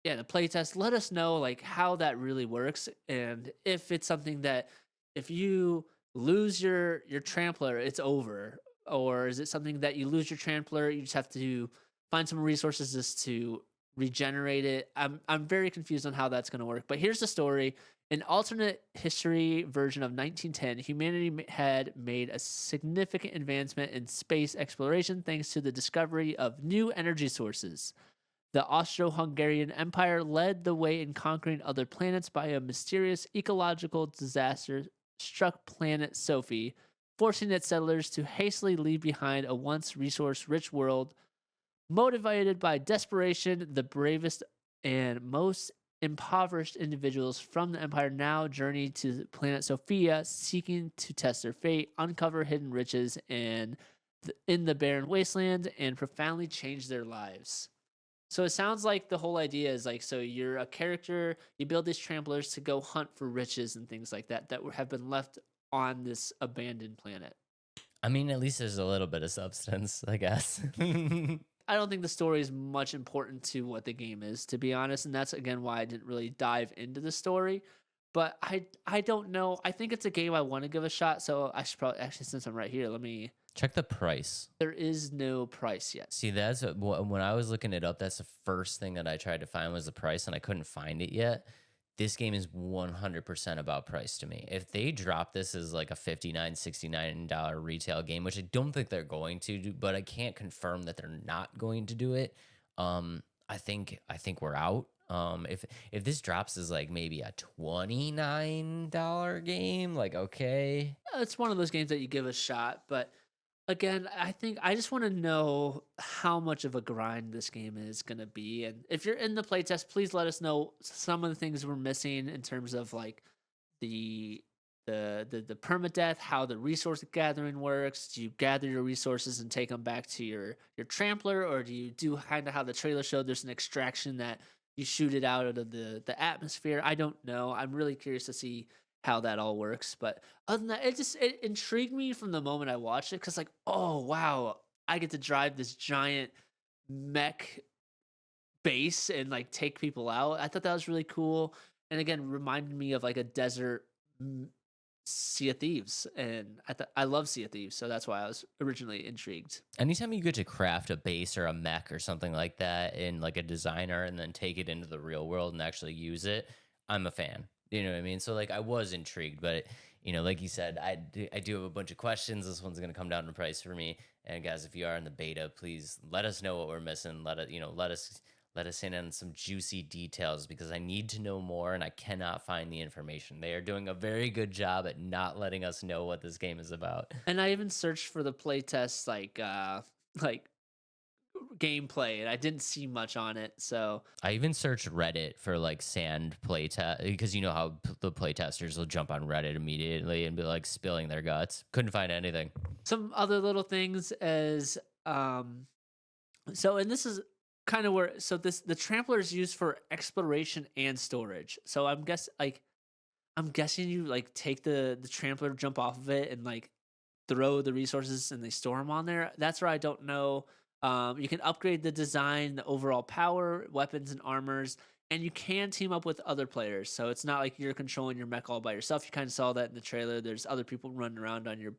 playtest, let us know like how that really works, and if it's something that if you lose your trampler, it's over, or is it something that you lose your trampler, you just have to find some resources just to regenerate it. I'm very confused on how that's going to work, but here's the story. An alternate history version of 1910, humanity had made a significant advancement in space exploration thanks to the discovery of new energy sources. The Austro-Hungarian Empire led the way in conquering other planets by a mysterious ecological disaster struck planet Sophie, forcing its settlers to hastily leave behind a once resource-rich world. Motivated by desperation, the bravest and most impoverished individuals from the Empire now journey to planet Sophia, seeking to test their fate, uncover hidden riches in the barren wasteland, and profoundly change their lives. So it sounds like the whole idea is like, so you're a character, you build these tramplers to go hunt for riches and things like that have been left on this abandoned planet. I mean, at least there's a little bit of substance, I guess. I don't think the story is much important to what the game is, to be honest, and that's again why I didn't really dive into the story. But I don't know. I think it's a game I want to give a shot, so I should probably, actually, since I'm right here, let me check the price. There is no price yet. See, when I was looking it up, that's the first thing that I tried to find was the price, and I couldn't find it yet. This game is 100% about price to me. If they drop this as like a $59, $69 retail game, which I don't think they're going to do, but I can't confirm that they're not going to do it, I think we're out. If this drops as like maybe a $29 game, like okay. It's one of those games that you give a shot, but again, I think I just want to know how much of a grind this game is going to be. And if you're in the playtest, please let us know some of the things we're missing in terms of like the the permadeath, how the resource gathering works. Do you gather your resources and take them back to your trampler, or do you do kind of how the trailer showed? There's an extraction that you shoot it out of the atmosphere. I don't know. I'm really curious to see how that all works. But other than that, it intrigued me from the moment I watched it because like, oh wow, I get to drive this giant mech base and like take people out. I thought that was really cool. And again, reminded me of like a desert Sea of Thieves, and I love Sea of Thieves, so that's why I was originally intrigued. Anytime you get to craft a base or a mech or something like that in like a designer and then take it into the real world and actually use it, I'm a fan. You know what I mean? So like I was intrigued, but you know, like you said, I do have a bunch of questions. This one's gonna come down in price for me. And guys, if you are in the beta, please let us know what we're missing. Let us in on some juicy details because I need to know more and I cannot find the information. They are doing a very good job at not letting us know what this game is about. And I even searched for the playtest like gameplay, and I didn't see much on it. So I even searched Reddit for like sand playtest because you know how the playtesters will jump on Reddit immediately and be like spilling their guts. Couldn't find anything. some other little things as so, and this is kind of where the trampler is used for exploration and storage. So I'm guessing you like take the trampler, jump off of it, and like throw the resources and they store them on there. That's where I don't know. You can upgrade the design, the overall power, weapons, and armors, and you can team up with other players. So it's not like you're controlling your mech all by yourself. You kind of saw that in the trailer. There's other people running around on your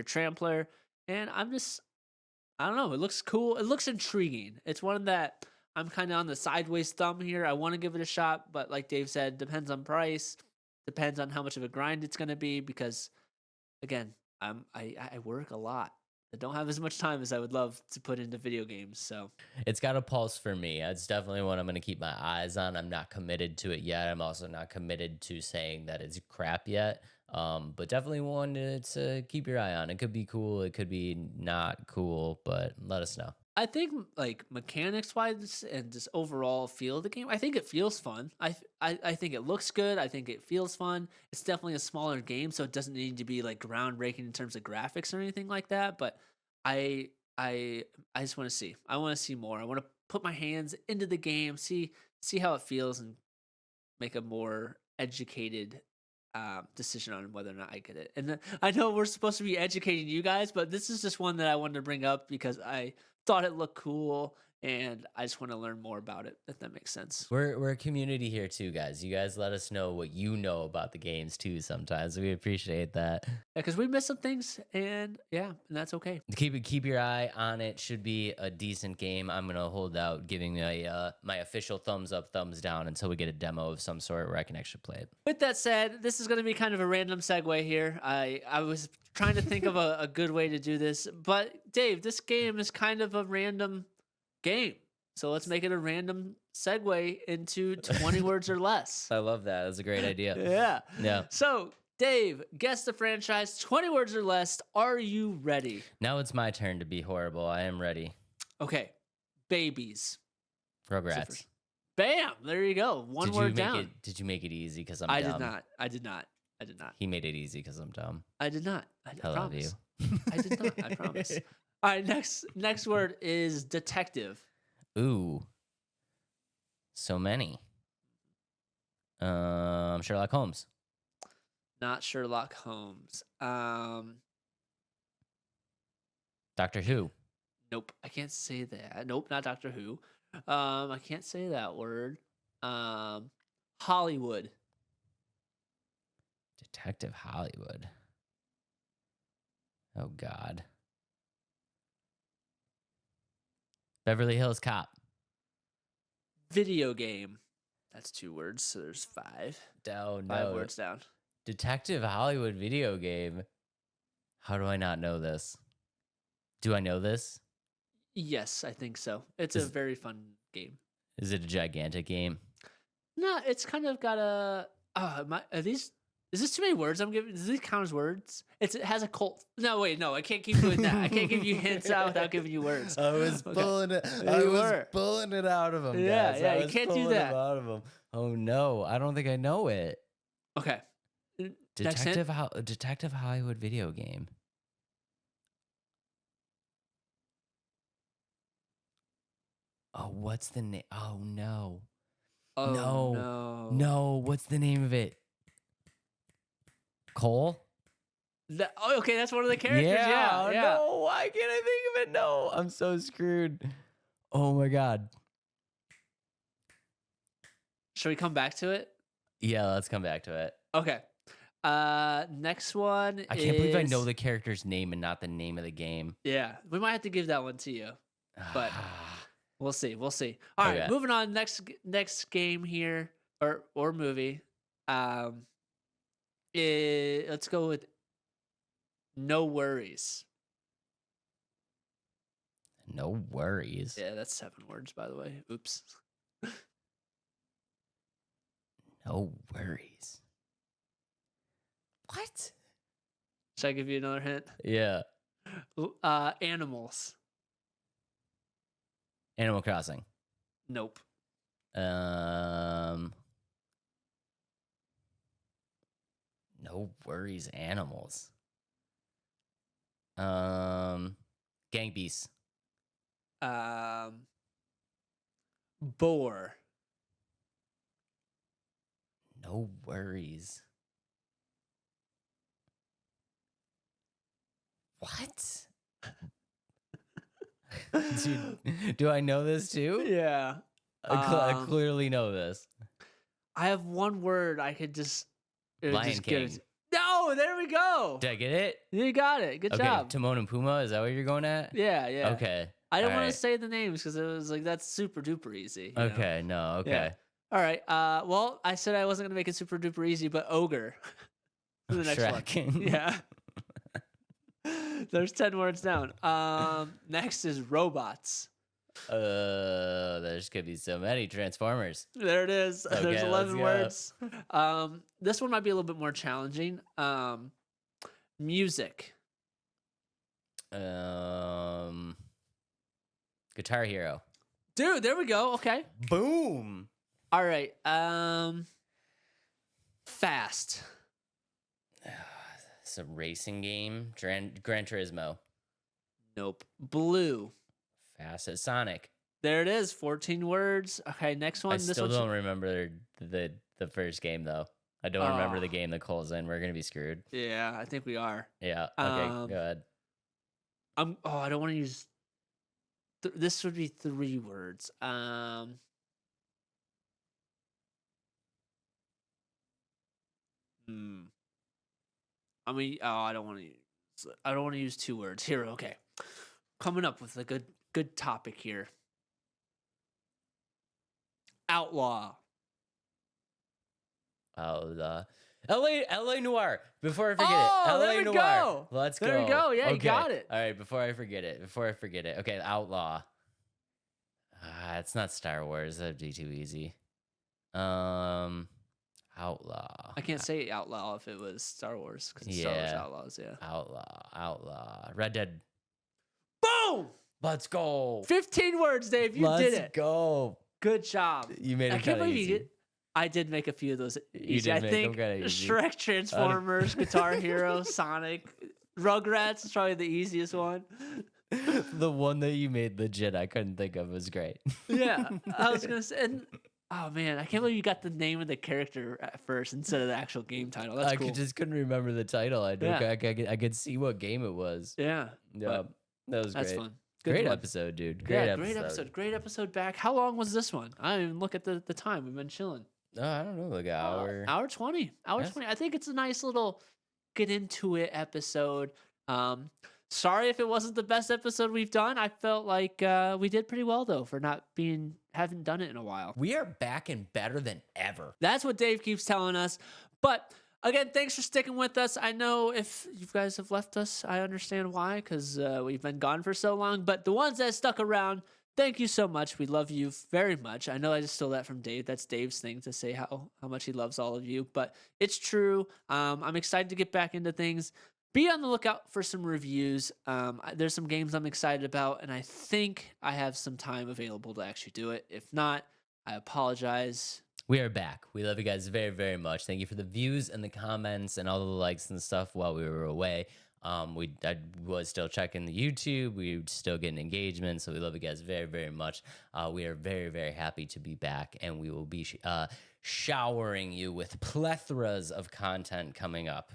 trampler, and I don't know. It looks cool. It looks intriguing. It's one that I'm kind of on the sideways thumb here. I want to give it a shot, but like Dave said, depends on price, depends on how much of a grind it's going to be. Because again, I work a lot. I don't have as much time as I would love to put into video games. So it's got a pulse for me. It's definitely one I'm going to keep my eyes on. I'm not committed to it yet. I'm also not committed to saying that it's crap yet. But definitely one to keep your eye on. It could be cool. It could be not cool, but let us know. I think like mechanics wise and just overall feel of the game, I think it feels fun. I think it looks good. I think it feels fun. It's definitely a smaller game, so it doesn't need to be like groundbreaking in terms of graphics or anything like that. But I just want to see. I want to see more. I want to put my hands into the game, see how it feels, and make a more educated decision on whether or not I get it. And I know we're supposed to be educating you guys, but this is just one that I wanted to bring up because I thought it looked cool and I just want to learn more about it, if that makes sense. We're a community here too, guys. You guys let us know what you know about the games too sometimes. We appreciate that. Yeah, because we miss some things, and that's okay. Keep your eye on it. Should be a decent game. I'm gonna hold out giving my official thumbs up, thumbs down until we get a demo of some sort where I can actually play it. With that said, this is gonna be kind of a random segue here. I was trying to think of a good way to do this, but Dave, this game is kind of a random game. So let's make it a random segue into 20 words or less. I love that. That's a great idea. Yeah. So, Dave, guess the franchise, 20 words or less. Are you ready? Now it's my turn to be horrible. I am ready. Okay. Babies. Rugrats. Bam! There you go. One word down. Did you make it easy because I'm dumb? I did not. He made it easy because I'm dumb. I did not. I love you. I did not. I promise. All right, next word is detective. Ooh. So many. Sherlock Holmes. Not Sherlock Holmes. Doctor Who. Nope, I can't say that. Nope, not Doctor Who. I can't say that word. Hollywood. Detective Hollywood. Oh God. Beverly Hills Cop. Video game. That's 2 words, so there's 5. Down. 5 words down. Detective Hollywood video game. How do I not know this? Do I know this? Yes, I think so. It's a very fun game. Is it a gigantic game? No, it's kind of got a. Are these? Is this too many words I'm giving? Does these count as words? It has a cult. No, wait, no, I can't keep doing that. I can't give you hints out without giving you words. I was Okay. pulling it. You I was were. pulling it out of him. Yeah, guys. yeah, I you was can't do pulling that. him out of him. Oh no, I don't think I know it. Okay. Next hint. Detective Hollywood video game. Oh, what's the name? Oh no. Oh, No. no. No, what's the name of it? Cole? Okay, that's one of the characters. Yeah. Yeah. No, why can't I think of it? No, I'm so screwed. Oh my god. Should we come back to it? Yeah, let's come back to it. Okay. Next one. I can't believe I know the character's name and not the name of the game. Yeah, we might have to give that one to you, but we'll see. We'll see. All right, Okay. moving on. Next game here or movie. Let's go with No Worries. No worries. Yeah, that's 7 words, by the way. Oops. No worries. What? Should I give you another hint? Yeah. Animals. Animal Crossing. Nope. No worries. Animals. Gang Beasts. Boar. No worries. What? Dude, do I know this too? Yeah. I clearly know this. I have one word. I could just. it would Lion just give it- King. No, there we go. Did I get it? You got it. Good Okay, job. Timon and Pumbaa. Is that what you're going at? Yeah, yeah. Okay. I didn't all want right. to say the names because it was like that's super duper easy. you know? Okay. No. Okay. Yeah. All right. Well, I said I wasn't gonna make it super duper easy, but ogre. For the next one. Shrek. Yeah. There's 10 words down. Next is robots. There's could be so many Transformers. There it is. Okay, There's 11 let's words. This one might be a little bit more challenging. Music. Guitar Hero. Dude, there we go. Okay. Boom. All right. Fast. It's a racing game. Gran Turismo. Nope. Blue. Fast as Sonic. There it is. 14 words. Okay, next one. I This still one don't remember the first game though. I don't remember the game that Cole's in. We're gonna be screwed. Yeah, I think we are. Yeah. Okay. Go ahead. I don't want to use. This would be 3 words. I mean, I don't want to use. I don't want to use 2 words here. Okay, coming up with a good topic here. Outlaw. Oh, the LA Noir. Before I forget Oh, it. LA there we Noir. go. Let's There go. we go. Yeah, you Okay. got it. All right, before I forget it. Okay, Outlaw. It's not Star Wars. That'd be too easy. Outlaw. I can't say outlaw if it was Star Wars because Star Wars Yeah. Outlaws. Yeah. Outlaw. Red Dead. Boom. Let's go. 15 words, Dave. You did it. Let's go. Good job. You made it I can't kinda believe easy. you did. I did make a few of those easy. did I make think them kinda easy. Shrek, Transformers, Guitar Hero, Sonic, Rugrats is probably the easiest one. The one that you made legit, I couldn't think of, was great. Yeah, I was gonna say. And, oh man, I can't believe you got the name of the character at first instead of the actual game title. That's I cool. just couldn't remember the title. I could see what game it was. Yeah, Yeah, that was that's great. fun. Good Great one. episode, dude. Great episode. Great episode back. How long was this one? I didn't even look at the time. We've been chilling. I don't know, like an hour. Hour 20. Hour Yes. 20. I think it's a nice little get into it episode. Sorry if it wasn't the best episode we've done. I felt like we did pretty well though for haven't done it in a while. We are back and better than ever. That's what Dave keeps telling us. But again, thanks for sticking with us. I know if you guys have left us, I understand why, because we've been gone for so long. But the ones that stuck around, thank you so much. We love you very much. I know I just stole that from Dave. That's Dave's thing to say how much he loves all of you, but it's true. I'm excited to get back into things. Be on the lookout for some reviews. There's some games I'm excited about, and I think I have some time available to actually do it. If not, I apologize. We are back. We love you guys very, very much. Thank you for the views and the comments and all the likes and stuff while we were away. I was still checking the YouTube. We were still getting engagement, so we love you guys very, very much. We are very, very happy to be back, and we will be showering you with plethoras of content coming up.